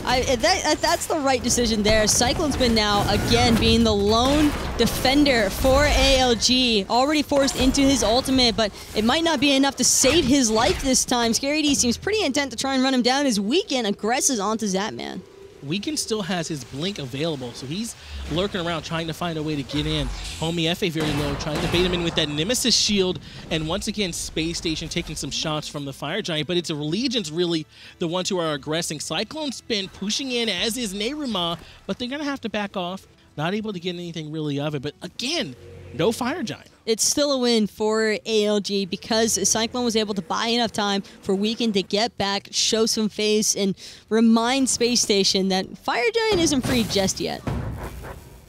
That's the right decision there. CycloneSpin now, again, being the lone defender for ALG. Already forced into his ultimate, but it might not be enough to save his life this time. Scary D seems pretty intent to try and run him down as Weekend aggresses onto Zapman. Weekend still has his blink available, so he's lurking around trying to find a way to get in. Homiefe very low, trying to bait him in with that Nemesis shield, and once again, SpaceStation taking some shots from the Fire Giant, but it's Legion's really the ones who are aggressing. CycloneSpin pushing in, as is NeiruMah, but they're going to have to back off. Not able to get anything really of it, but again, no Fire Giant. It's still a win for ALG because Cyclone was able to buy enough time for Weekend to get back, show some face, and remind SpaceStation that Fire Giant isn't free just yet.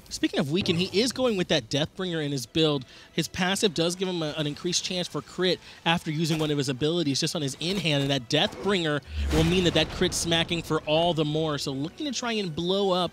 Speaking of Weekend, he is going with that Deathbringer in his build. His passive does give him an increased chance for crit after using one of his abilities just on his in-hand, and that Deathbringer will mean that crit smacking for all the more. So looking to try and blow up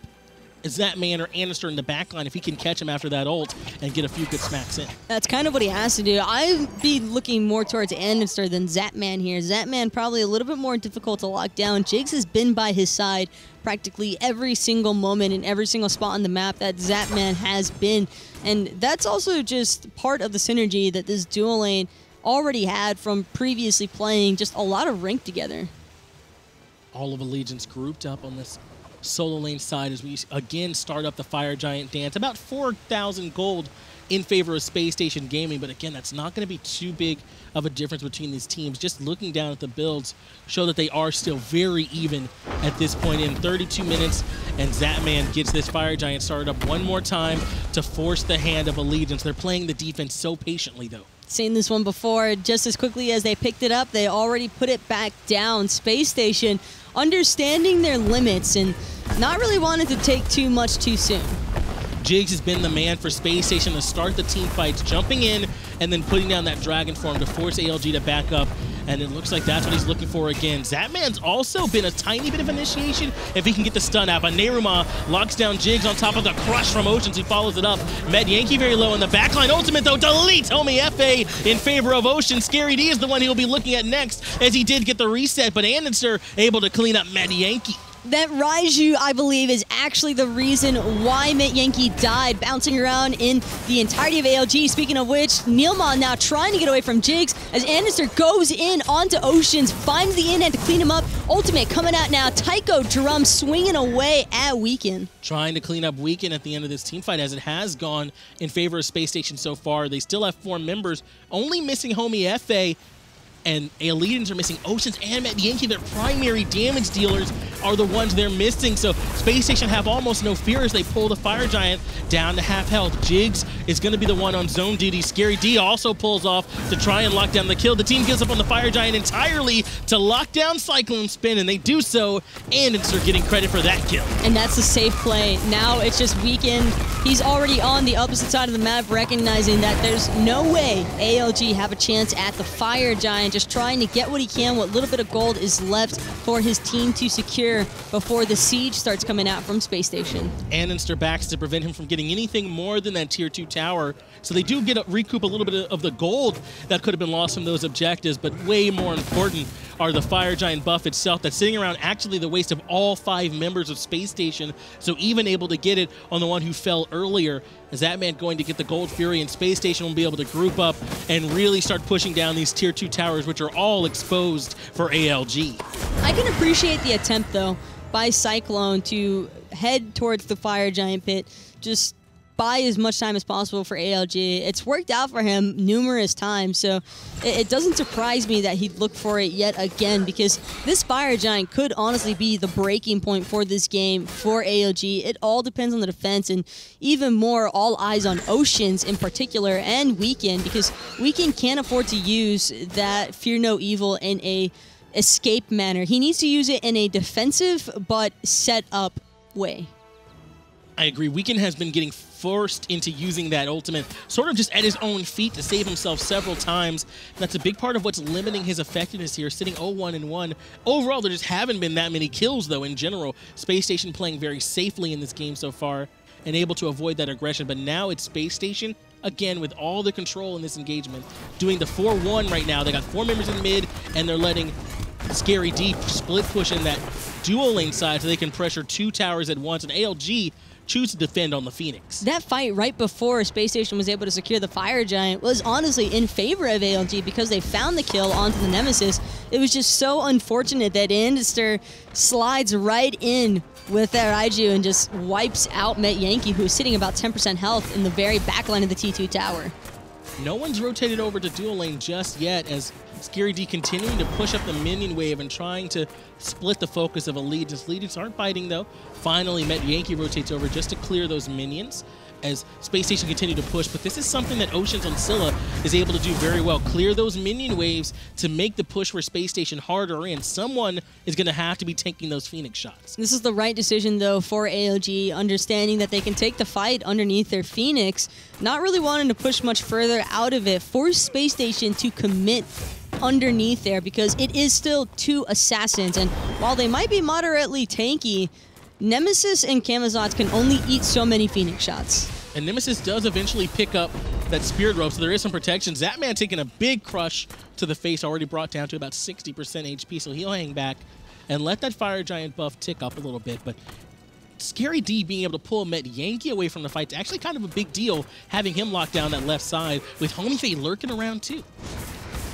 Zapman or andinster in the backline if he can catch him after that ult and get a few good smacks in. That's kind of what he has to do. I'd be looking more towards andinster than Zapman here. Zapman probably a little bit more difficult to lock down. Jigz has been by his side practically every single moment in every single spot on the map that Zapman has been. And that's also just part of the synergy that this dual lane already had from previously playing just a lot of rank together. All of Allegiance grouped up on this solo lane side as we again start up the Fire Giant dance. About 4,000 gold in favor of SpaceStation Gaming, but again, that's not going to be too big of a difference between these teams. Just looking down at the builds show that they are still very even at this point in 32 minutes, and Zapman gets this Fire Giant started up one more time to force the hand of Allegiance. They're playing the defense so patiently, though. Seen this one before. Just as quickly as they picked it up, they already put it back down. SpaceStation understanding their limits and not really wanting to take too much too soon. Jigz has been the man for SpaceStation to start the team fights, jumping in and then putting down that Dragon Form to force ALG to back up, and it looks like that's what he's looking for again. Zapman's also been a tiny bit of initiation if he can get the stun out, but NeiruMah locks down Jigz on top of the crush from Oceans, who follows it up. Metyankey very low in the backline. Ultimate, though, deletes Homiefe in favor of Ocean. Scary D is the one he'll be looking at next, as he did get the reset, but andinster able to clean up Metyankey. That Raijin, I believe, is actually the reason why Metyankey died, bouncing around in the entirety of ALG. Speaking of which, NeiruMah now trying to get away from Jigz as andinster goes in onto Oceans, finds the in-hand to clean him up. Ultimate coming out now. Tycho Drum swinging away at Weekend. Trying to clean up Weekend at the end of this team fight, as it has gone in favor of SpaceStation so far. They still have 4 members, only missing Homiefe, and Allegiance are missing Oceans and Metyankey. Their primary damage dealers are the ones they're missing, so SpaceStation have almost no fear as they pull the Fire Giant down to half health. Jigz is going to be the one on zone duty. Scary D also pulls off to try and lock down the kill. The team gives up on the Fire Giant entirely to lock down CycloneSpin, and they do so, and it's getting credit for that kill. And that's a safe play. Now it's just Weekend. He's already on the opposite side of the map, recognizing that there's no way ALG have a chance at the Fire Giant, just trying to get what he can, what little bit of gold is left for his team to secure before the siege starts coming out from SpaceStation. andinster backs to prevent him from getting anything more than that tier 2 tower, so they do get recoup a little bit of the gold that could have been lost from those objectives, but way more important are the Fire Giant buff itself that's sitting around actually the waist of all 5 members of SpaceStation, so even able to get it on the one who fell earlier. Is that man going to get the Gold Fury, and SpaceStation will be able to group up and really start pushing down these tier 2 towers, which are all exposed for ALG. I can appreciate the attempt, though, by Cyclone to head towards the Fire Giant pit, just buy as much time as possible for ALG. It's worked out for him numerous times, so it doesn't surprise me that he'd look for it yet again, because this Fire Giant could honestly be the breaking point for this game for ALG. It all depends on the defense, and even more, all eyes on Oceans in particular, and Weekend, because Weekend can't afford to use that Fear No Evil in a escape manner. He needs to use it in a defensive but set up way. I agree. Weekend has been getting forced into using that ultimate sort of just at his own feet to save himself several times. That's a big part of what's limiting his effectiveness here, sitting 0-1-1. Overall, there just haven't been that many kills, though, in general. SpaceStation playing very safely in this game so far and able to avoid that aggression, but now it's SpaceStation, again, with all the control in this engagement, doing the 4-1 right now. They got 4 members in mid, and they're letting Scary D split push in that dual lane side so they can pressure 2 towers at once, and ALG choose to defend on the Phoenix. That fight right before SpaceStation was able to secure the Fire Giant was honestly in favor of ALG because they found the kill onto the Nemesis. It was just so unfortunate that andinster slides right in with that Raijin and just wipes out Metyankey, who's sitting about 10% health in the very back line of the T2 tower. No one's rotated over to dual lane just yet, as Scary D continuing to push up the minion wave and trying to split the focus of Allegiance. Allegiance aren't biting though. Finally, Metyankey rotates over just to clear those minions as SpaceStation continue to push, but this is something that Oceans on Scylla is able to do very well. Clear those minion waves to make the push for SpaceStation harder, and someone is going to have to be taking those Phoenix shots. This is the right decision, though, for ALG, understanding that they can take the fight underneath their Phoenix, not really wanting to push much further out of it, force SpaceStation to commit underneath there because it is still 2 assassins, and while they might be moderately tanky, Nemesis and Camazotz can only eat so many Phoenix shots. And Nemesis does eventually pick up that Spirit Rope, so there is some protection. Zapman taking a big crush to the face, already brought down to about 60% HP, so he'll hang back and let that Fire Giant buff tick up a little bit. But Scary D being able to pull Metyankey away from the fight is actually kind of a big deal, having him lock down that left side, with Homiefe lurking around too.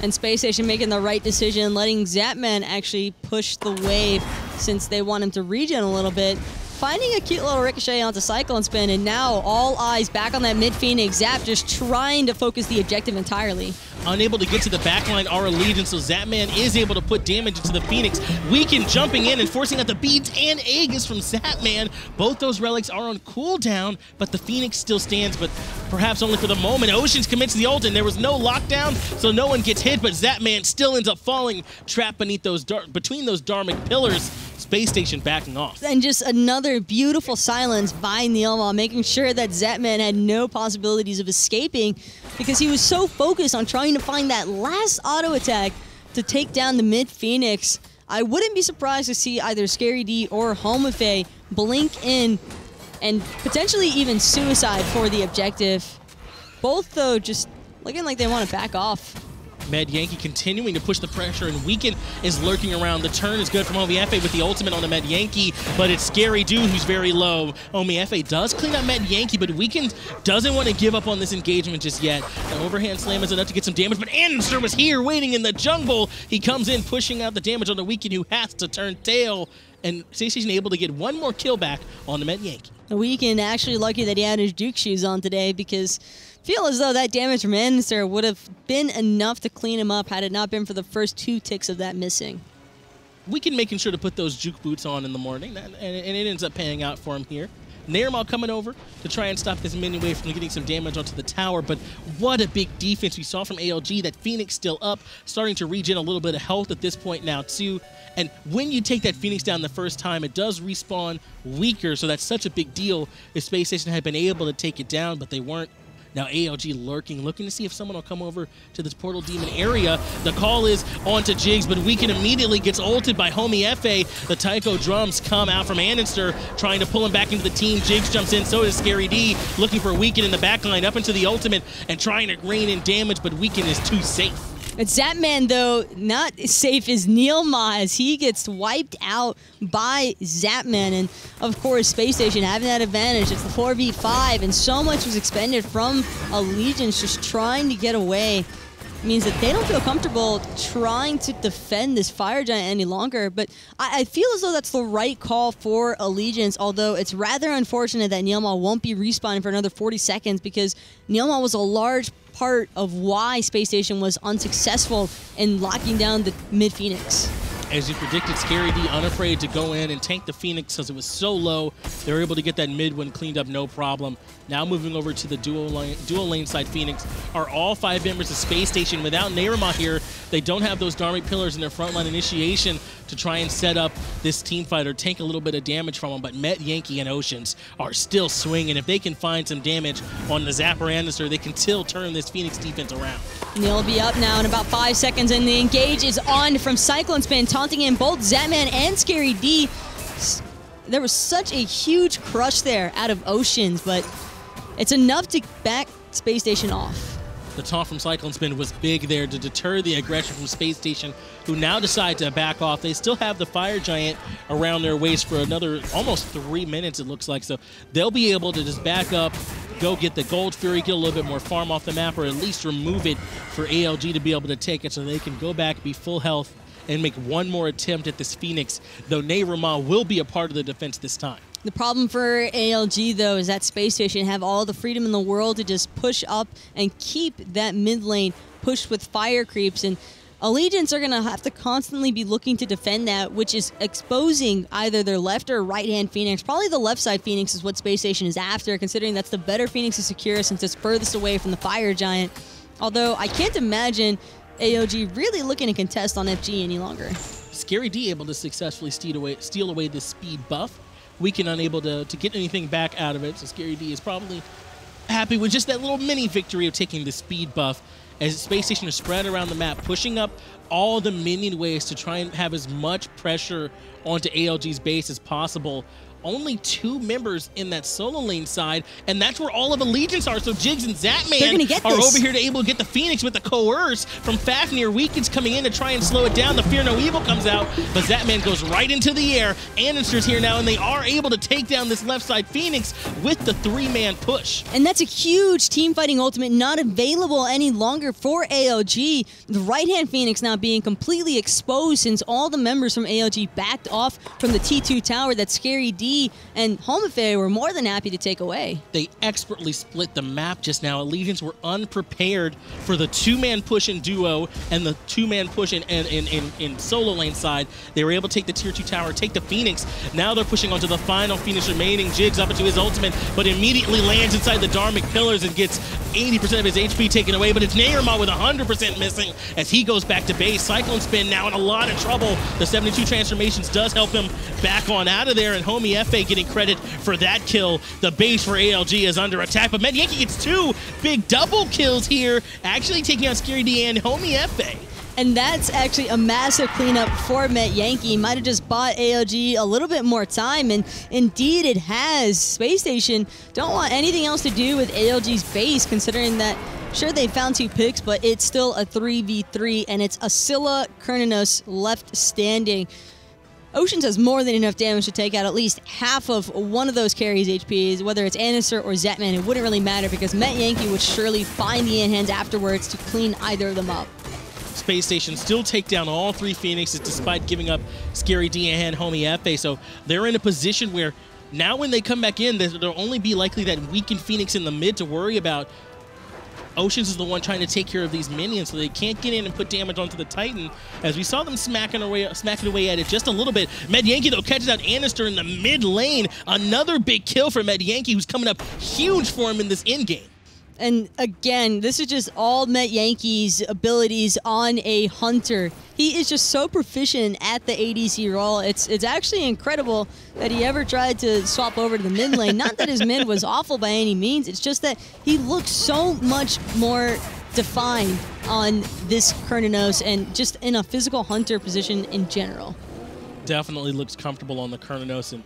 And SpaceStation making the right decision, letting Zapman actually push the wave since they want him to regen a little bit. Finding a cute little ricochet onto CycloneSpin, and now all eyes back on that mid-Phoenix. Zap just trying to focus the objective entirely. Unable to get to the backline are Allegiance, so Zapman is able to put damage into the Phoenix. Weaken jumping in and forcing out the beads and Aegis from Zapman. Both those relics are on cooldown, but the Phoenix still stands, but perhaps only for the moment. Oceans commits the ult, and there was no lockdown, so no one gets hit, but Zapman still ends up falling, trapped beneath those between those Dharmic pillars. SpaceStation backing off. And just another beautiful silence by NeiruMah, making sure that Zapman had no possibilities of escaping because he was so focused on trying to find that last auto attack to take down the mid-Phoenix. I wouldn't be surprised to see either Scary D or Homiefe blink in and potentially even suicide for the objective. Both, though, just looking like they want to back off. Metyankey continuing to push the pressure, and Weaken is lurking around. The turn is good from Homiefe with the ultimate on the Metyankey, but it's Scary Dude who's very low. Homiefe does clean up Metyankey, but Weaken doesn't want to give up on this engagement just yet. The overhand slam is enough to get some damage, but andinster was here waiting in the jungle. He comes in pushing out the damage on the Weaken, who has to turn tail, and SpaceStation able to get one more kill back on the Metyankey. The Weaken actually lucky that he had his Duke shoes on today because feel as though that damage from andinster would have been enough to clean him up had it not been for the first 2 ticks of that missing. Weaken making sure to put those juke boots on in the morning, and it ends up paying out for him here. NeiruMah coming over to try and stop this minion wave from getting some damage onto the tower, but what a big defense we saw from ALG. That Phoenix still up, starting to regen a little bit of health at this point now too. And when you take that Phoenix down the first time, it does respawn weaker, so that's such a big deal. If SpaceStation had been able to take it down, but they weren't. Now ALG lurking, looking to see if someone will come over to this Portal Demon area. The call is onto Jigz, but Weaken immediately gets ulted by Homiefe. The Taiko drums come out from andinster, trying to pull him back into the team. Jigz jumps in, so does Scary D, looking for Weaken in the backline, up into the ultimate, and trying to rain in damage, but Weaken is too safe. It's Zapman, though, not as safe as NeiruMah as he gets wiped out by Zapman. And, of course, SpaceStation having that advantage. It's the 4v5, and so much was expended from Allegiance just trying to get away. It means that they don't feel comfortable trying to defend this Fire Giant any longer. But I feel as though that's the right call for Allegiance, although it's rather unfortunate that NeiruMah won't be respawning for another 40 seconds because NeiruMah was a large part of why SpaceStation was unsuccessful in locking down the mid-Phoenix. As you predicted, Scary D unafraid to go in and tank the Phoenix because it was so low. They were able to get that mid one cleaned up, no problem. Now moving over to the dual lane side Phoenix are all 5 members of SpaceStation. Without NeiruMah here, they don't have those Dharmic pillars in their frontline initiation to try and set up this team fight or tank a little bit of damage from them. But Metyankey and Oceans are still swinging. If they can find some damage on the Zapper andinster, they can still turn this Phoenix defense around. They'll be up now in about 5 seconds, and the engage is on from CycloneSpin, taunting in both Zapman and Scary D. There was such a huge crush there out of Oceans, but it's enough to back SpaceStation off. The taunt from CycloneSpin was big there to deter the aggression from SpaceStation, who now decide to back off. They still have the Fire Giant around their waist for another almost 3 minutes, it looks like. So they'll be able to just back up, go get the Gold Fury, get a little bit more farm off the map, or at least remove it for ALG to be able to take it so they can go back, be full health, and make one more attempt at this Phoenix, though NeiruMah will be a part of the defense this time. The problem for ALG, though, is that SpaceStation have all the freedom in the world to just push up and keep that mid lane pushed with fire creeps. And Allegiance are going to have to constantly be looking to defend that, which is exposing either their left or right-hand Phoenix. Probably the left side Phoenix is what SpaceStation is after, considering that's the better Phoenix to secure since it's furthest away from the Fire Giant. Although I can't imagine AOG really looking to contest on FG any longer. Scary D able to successfully steal away this speed buff. Weaken unable to get anything back out of it, so Scary D is probably happy with just that little mini victory of taking the speed buff as SpaceStation is spread around the map, pushing up all the minion waves to try and have as much pressure onto ALG's base as possible. Only 2 members in that solo lane side, and that's where all of Allegiance are. So Jigz and Zapman are over here to able to get the Phoenix with the coerce from Fafnir. Weaken's coming in to try and slow it down. The Fear No Evil comes out, but Zapman goes right into the air. Andinster's here now, and they are able to take down this left side Phoenix with the 3-man push. And that's a huge team fighting ultimate not available any longer for ALG. The right-hand Phoenix now being completely exposed since all the members from ALG backed off from the T2 tower that Scary D and Homiefe were more than happy to take away. They expertly split the map just now. Allegiance were unprepared for the 2-man push in duo and the 2-man push in solo lane side. They were able to take the tier 2 tower, take the Phoenix. Now they're pushing onto the final Phoenix remaining. Jigz up into his ultimate, but immediately lands inside the Dharmic pillars and gets 80% of his HP taken away, but it's NeiruMah with 100% missing as he goes back to base. CycloneSpin now in a lot of trouble. The 72 transformations does help him back on out of there, and Homiefe getting credit for that kill. The base for ALG is under attack, but Metyankey gets 2 big double kills here, actually taking out Scary D and Homiefe. And that's actually a massive cleanup for Metyankey. Might have just bought ALG a little bit more time, and indeed it has. SpaceStation don't want anything else to do with ALG's base, considering that, sure, they found 2 picks, but it's still a 3v3, and it's a Scylla Cernunnos left standing. Oceans has more than enough damage to take out at least half of one of those carries' HPs, whether it's Andinster or Zapman. It wouldn't really matter because Metyankey would surely find the in-hands afterwards to clean either of them up. SpaceStation still take down all 3 Phoenixes despite giving up Scary D and Homiefe, so they're in a position where now when they come back in, there'll only be likely that weakened Phoenix in the mid to worry about. Oceans is the one trying to take care of these minions, so they can't get in and put damage onto the Titan, as we saw them smacking away at it just a little bit. Metyankey, though, catches out Andinster in the mid lane. Another big kill for Metyankey, who's coming up huge for him in this endgame. And again, this is just all Metyankey's abilities on a hunter. He is just so proficient at the ADC role. It's actually incredible that he ever tried to swap over to the mid lane. Not that his mid was awful by any means. It's just that he looks so much more defined on this Cernunnos and just in a physical hunter position in general. Definitely looks comfortable on the Cernunnos, and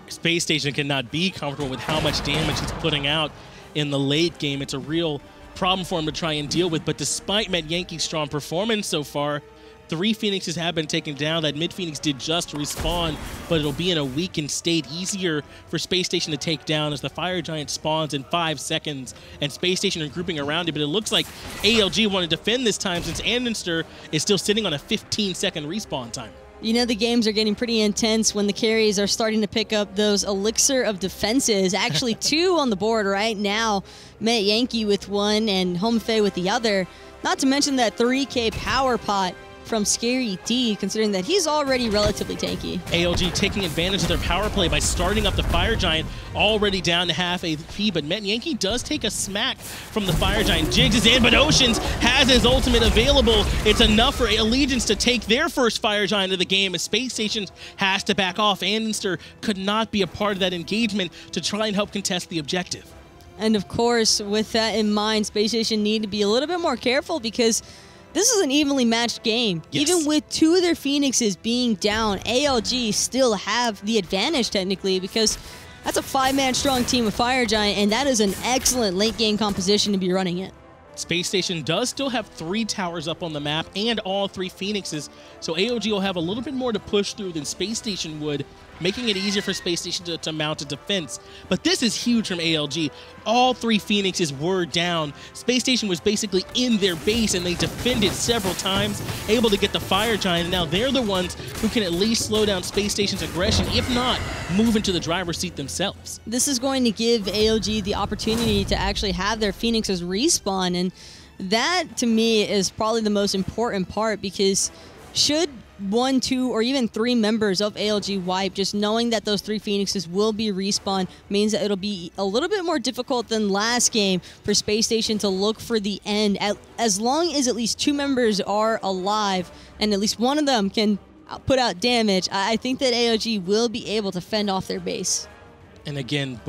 SpaceStation cannot be comfortable with how much damage he's putting out in the late game. It's a real problem for him to try and deal with, but despite Metyankey's strong performance so far, 3 Phoenixes have been taken down. That mid Phoenix did just respawn, but it'll be in a weakened state, easier for SpaceStation to take down as the Fire Giant spawns in 5 seconds, and SpaceStation are grouping around it, but it looks like ALG want to defend this time since Andinster is still sitting on a 15-second respawn time. You know, the games are getting pretty intense when the carries are starting to pick up those elixir of defenses. Actually, 2 on the board right now. Metyankey with 1 and Homiefe with the other. Not to mention that 3K power pot from Scary D, considering that he's already relatively tanky. ALG taking advantage of their power play by starting up the Fire Giant, already down to half HP, but Metyankey does take a smack from the Fire Giant. Jigz is in, but Oceans has his ultimate available. It's enough for Allegiance to take their first Fire Giant of the game as SpaceStation has to back off. Andinster could not be a part of that engagement to try and help contest the objective. And of course, with that in mind, SpaceStation need to be a little bit more careful because this is an evenly matched game. Yes. Even with 2 of their Phoenixes being down, ALG still have the advantage technically because that's a 5-man strong team of Fire Giant, and that is an excellent late game composition to be running it. SpaceStation does still have 3 towers up on the map and all 3 Phoenixes, so AOG will have a little bit more to push through than SpaceStation would, making it easier for SpaceStation to mount a defense. But this is huge from ALG. All 3 Phoenixes were down. SpaceStation was basically in their base, and they defended several times, able to get the Fire Giant, and now they're the ones who can at least slow down SpaceStation's aggression, if not move into the driver's seat themselves. This is going to give AOG the opportunity to actually have their Phoenixes respawn, and that, to me, is probably the most important part, because should 1, 2, or even 3 members of ALG wipe, just knowing that those 3 Phoenixes will be respawned means that it'll be a little bit more difficult than last game for SpaceStation to look for the end. As long as at least 2 members are alive and at least one of them can put out damage, I think that AOG will be able to fend off their base. And again,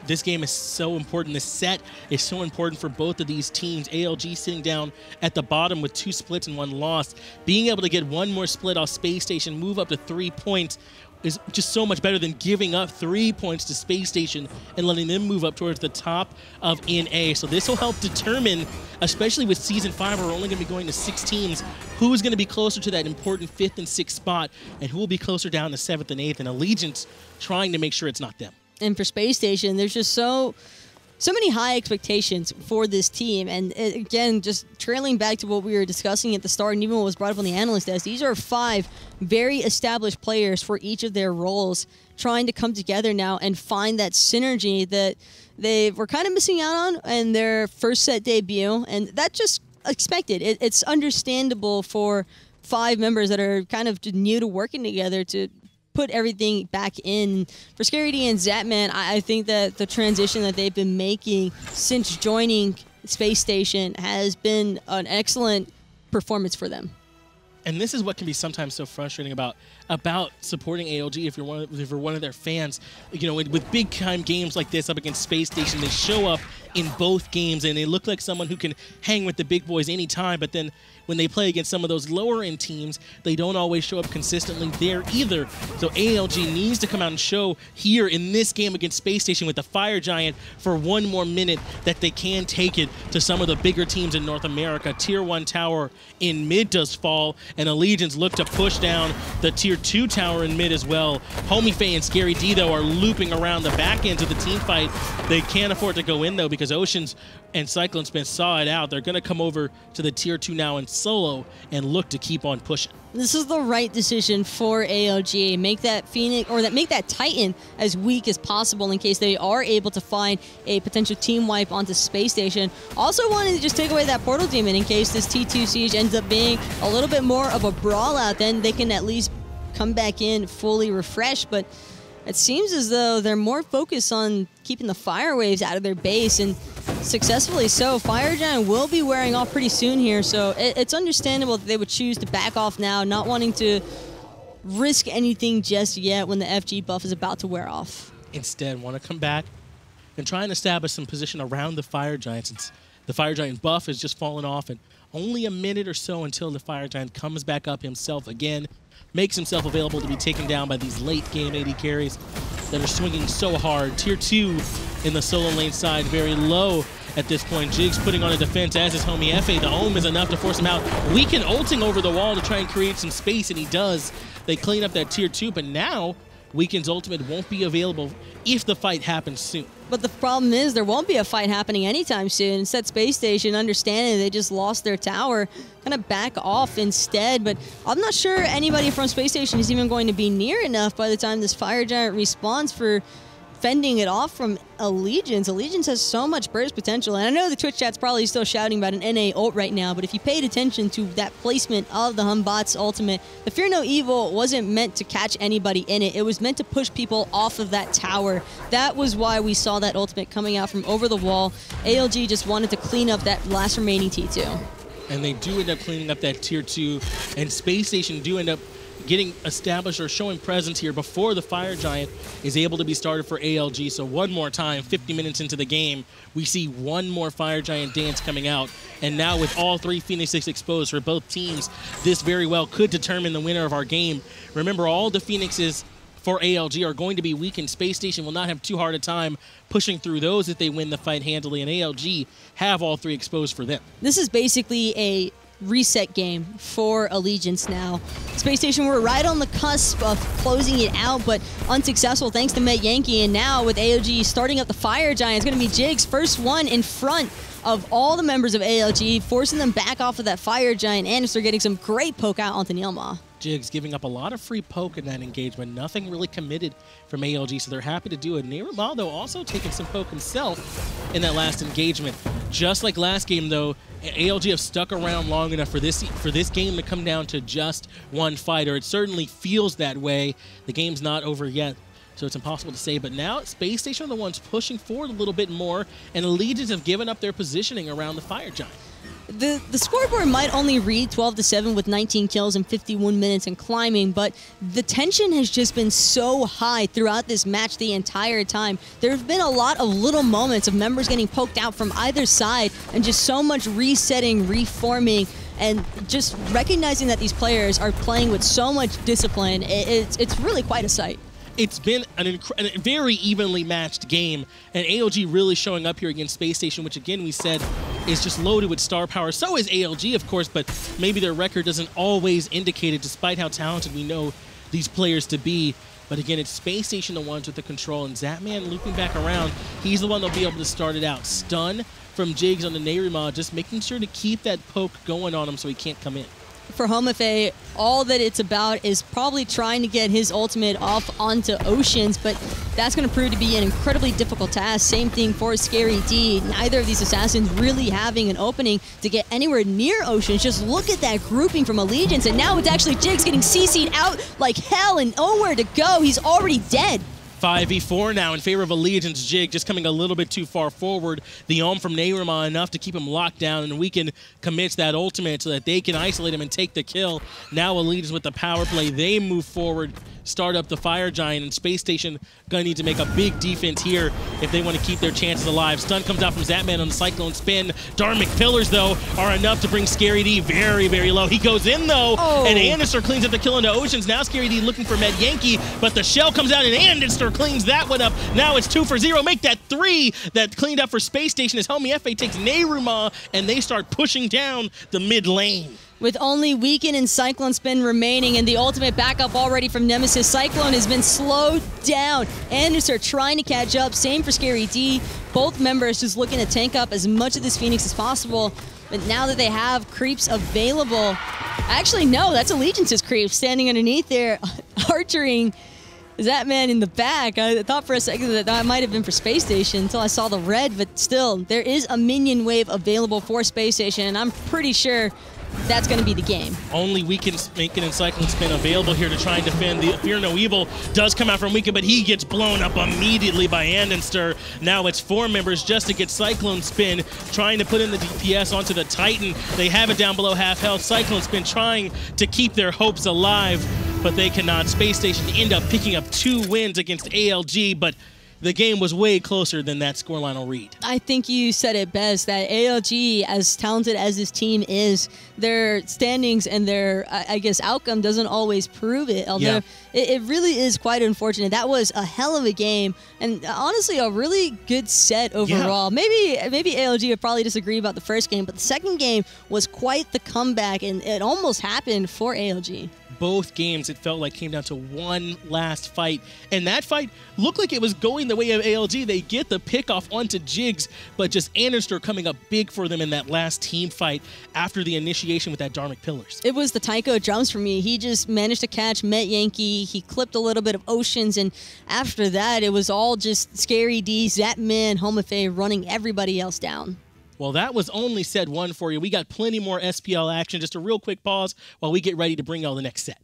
this game is so important. This set is so important for both of these teams. ALG sitting down at the bottom with 2 splits and 1 loss. Being able to get 1 more split off SpaceStation, move up to 3 points, is just so much better than giving up 3 points to SpaceStation and letting them move up towards the top of NA. So this will help determine, especially with Season 5, where we're only going to be going to 6 teams, who is going to be closer to that important 5th and 6th spot, and who will be closer down to 7th and 8th, and Allegiance trying to make sure it's not them. And for SpaceStation, there's just so many high expectations for this team. And again, just trailing back to what we were discussing at the start, and even what was brought up on the analyst desk, these are 5 very established players for each of their roles, trying to come together now and find that synergy that they were kind of missing out on in their first set debut. And that's just expected. It's understandable for 5 members that are kind of new to working together to put everything back in. For Scary D and Zapman, I think that the transition that they've been making since joining SpaceStation has been an excellent performance for them. And this is what can be sometimes so frustrating about supporting ALG if you're one of their fans. You know, with big time games like this up against SpaceStation, they show up in both games and they look like someone who can hang with the big boys anytime, but then when they play against some of those lower end teams, they don't always show up consistently there either. So ALG needs to come out and show here in this game against SpaceStation with the Fire Giant for 1 more minute that they can take it to some of the bigger teams in North America. Tier 1 tower in mid does fall, and Allegiance look to push down the Tier 2 tower in mid as well. Homiefe and Scary D, though, are looping around the back ends of the team fight. They can't afford to go in, though, because Oceans and CycloneSpin saw it out. They're going to come over to the Tier 2 now in solo and look to keep on pushing. This is the right decision for ALG. Make that Phoenix, or make that Titan as weak as possible in case they are able to find a potential team wipe onto SpaceStation. Also wanted to just take away that Portal Demon in case this T2 siege ends up being a little bit more of a brawl out. Then they can at least come back in fully refreshed. But it seems as though they're more focused on keeping the fire waves out of their base, and successfully so. Fire Giant will be wearing off pretty soon here, so it's understandable that they would choose to back off now, not wanting to risk anything just yet when the FG buff is about to wear off. Instead, want to come back and try and establish some position around the Fire Giant, since the Fire Giant buff has just fallen off, and only a minute or so until the Fire Giant comes back up himself again, makes himself available to be taken down by these late game AD carries that are swinging so hard. Tier 2 in the solo lane side, very low at this point. Jigz putting on a defense, as is Homiefe. The Ohm is enough to force him out. Weaken ulting over the wall to try and create some space, and he does. They clean up that Tier 2, but now Weaken's ultimate won't be available if the fight happens soon. But the problem is there won't be a fight happening anytime soon. Instead, SpaceStation, understanding they just lost their tower, kind of back off instead. But I'm not sure anybody from SpaceStation is even going to be near enough by the time this Fire Giant respawns for fending it off from Allegiance. Allegiance has so much burst potential, and I know the Twitch chat's probably still shouting about an NA ult right now, but if you paid attention to that placement of the Homiefe ultimate, the Fear No Evil wasn't meant to catch anybody in it. It was meant to push people off of that tower. That was why we saw that ultimate coming out from over the wall. ALG just wanted to clean up that last remaining T2. And they do end up cleaning up that Tier 2, and SpaceStation do end up getting established or showing presence here before the Fire Giant is able to be started for ALG. So one more time, 50 minutes into the game, we see one more Fire Giant dance coming out. And now with all 3 Phoenixes exposed for both teams, this very well could determine the winner of our game. Remember, all the Phoenixes for ALG are going to be weakened. SpaceStation will not have too hard a time pushing through those if they win the fight handily, and ALG have all 3 exposed for them. This is basically a reset game for Allegiance now. SpaceStation were right on the cusp of closing it out, but unsuccessful thanks to Metyankey, and now with ALG starting up the Fire Giant, it's going to be Jigz, first one in front of all the members of ALG, forcing them back off of that Fire Giant, and they're getting some great poke out onto NeiruMah. Jigz giving up a lot of free poke in that engagement. Nothing really committed from ALG, so they're happy to do it. NeiruMah, though, also taking some poke himself in that last engagement. Just like last game, though, ALG have stuck around long enough for this game to come down to just one fighter. It certainly feels that way. The game's not over yet, so it's impossible to say. But now SpaceStation are the ones pushing forward a little bit more, and Allegiance have given up their positioning around the Fire Giant. The scoreboard might only read 12-7 with 19 kills and 51 minutes and climbing, but the tension has just been so high throughout this match the entire time. There have been a lot of little moments of members getting poked out from either side and just so much resetting, reforming, and just recognizing that these players are playing with so much discipline. It's really quite a sight. It's been a very evenly matched game, and ALG really showing up here against SpaceStation, which again we said is just loaded with star power. So is ALG, of course, but maybe their record doesn't always indicate it, despite how talented we know these players to be. But again, it's SpaceStation the ones with the control, and Zapman looping back around. He's the one that'll be able to start it out. Stun from Jigz on the NeiruMah, just making sure to keep that poke going on him so he can't come in. For Homiefe, all that it's about is probably trying to get his ultimate off onto Oceans, but that's going to prove to be an incredibly difficult task. Same thing for Scary D. Neither of these assassins really having an opening to get anywhere near Oceans. Just look at that grouping from Allegiance, and now it's actually Jigz getting CC'd out like hell and nowhere to go. He's already dead. 5v4 now in favor of Allegiance. Jigz just coming a little bit too far forward. The from NeiruMah enough to keep him locked down, and we can commit that ultimate so that they can isolate him and take the kill. Now Allegiance with the power play. They move forward, start up the Fire Giant, and SpaceStation gonna need to make a big defense here if they want to keep their chances alive. Stun comes out from Zapman on the CycloneSpin. Dharmic Pillars, though, are enough to bring Scary D very, very low. He goes in, though, and andinster cleans up the kill into Oceans. Now Scary D looking for Metyankey, but the shell comes out, and andinster cleans that one up. Now it's 2 for 0. Make that 3 that cleaned up for SpaceStation as Homiefe takes NeiruMah, and they start pushing down the mid lane. With only Weaken and CycloneSpin remaining and the ultimate backup already from Nemesis, Cyclone has been slowed down. Andinster trying to catch up. Same for Scary D. Both members just looking to tank up as much of this Phoenix as possible. But now that they have creeps available... Actually, no, that's Allegiance's creep standing underneath there, archering Zapman in the back. I thought for a second that might have been for SpaceStation until I saw the red, but still, there is a minion wave available for SpaceStation, and I'm pretty sure that's going to be the game. Only Weaken making and CycloneSpin available here to try and defend. The Fear No Evil does come out from Weaken, but he gets blown up immediately by andinster. Now it's 4 members just to get CycloneSpin, trying to put in the DPS onto the Titan. They have it down below half health. CycloneSpin trying to keep their hopes alive, but they cannot. SpaceStation end up picking up 2 wins against ALG, but the game was way closer than that scoreline will read. I think you said it best, that ALG, as talented as this team is, their standings and their, I guess, outcome doesn't always prove it. Although it really is quite unfortunate. That was a hell of a game, and honestly, a really good set overall. Maybe ALG would probably disagree about the first game, but the second game was quite the comeback, and it almost happened for ALG. Both games, it felt like, came down to one last fight, and that fight looked like it was going the way of ALG. They get the pick off onto Jigz, but just andinster coming up big for them in that last team fight after the initiation with that Dharmic Pillars. It was the Taiko drums for me. He just managed to catch Metyankey. He clipped a little bit of Oceans, and after that, it was all just Scary D, Zapman, Homiefe running everybody else down. Well, that was only set 1 for you. We got plenty more SPL action. Just a real quick pause while we get ready to bring y'all the next set.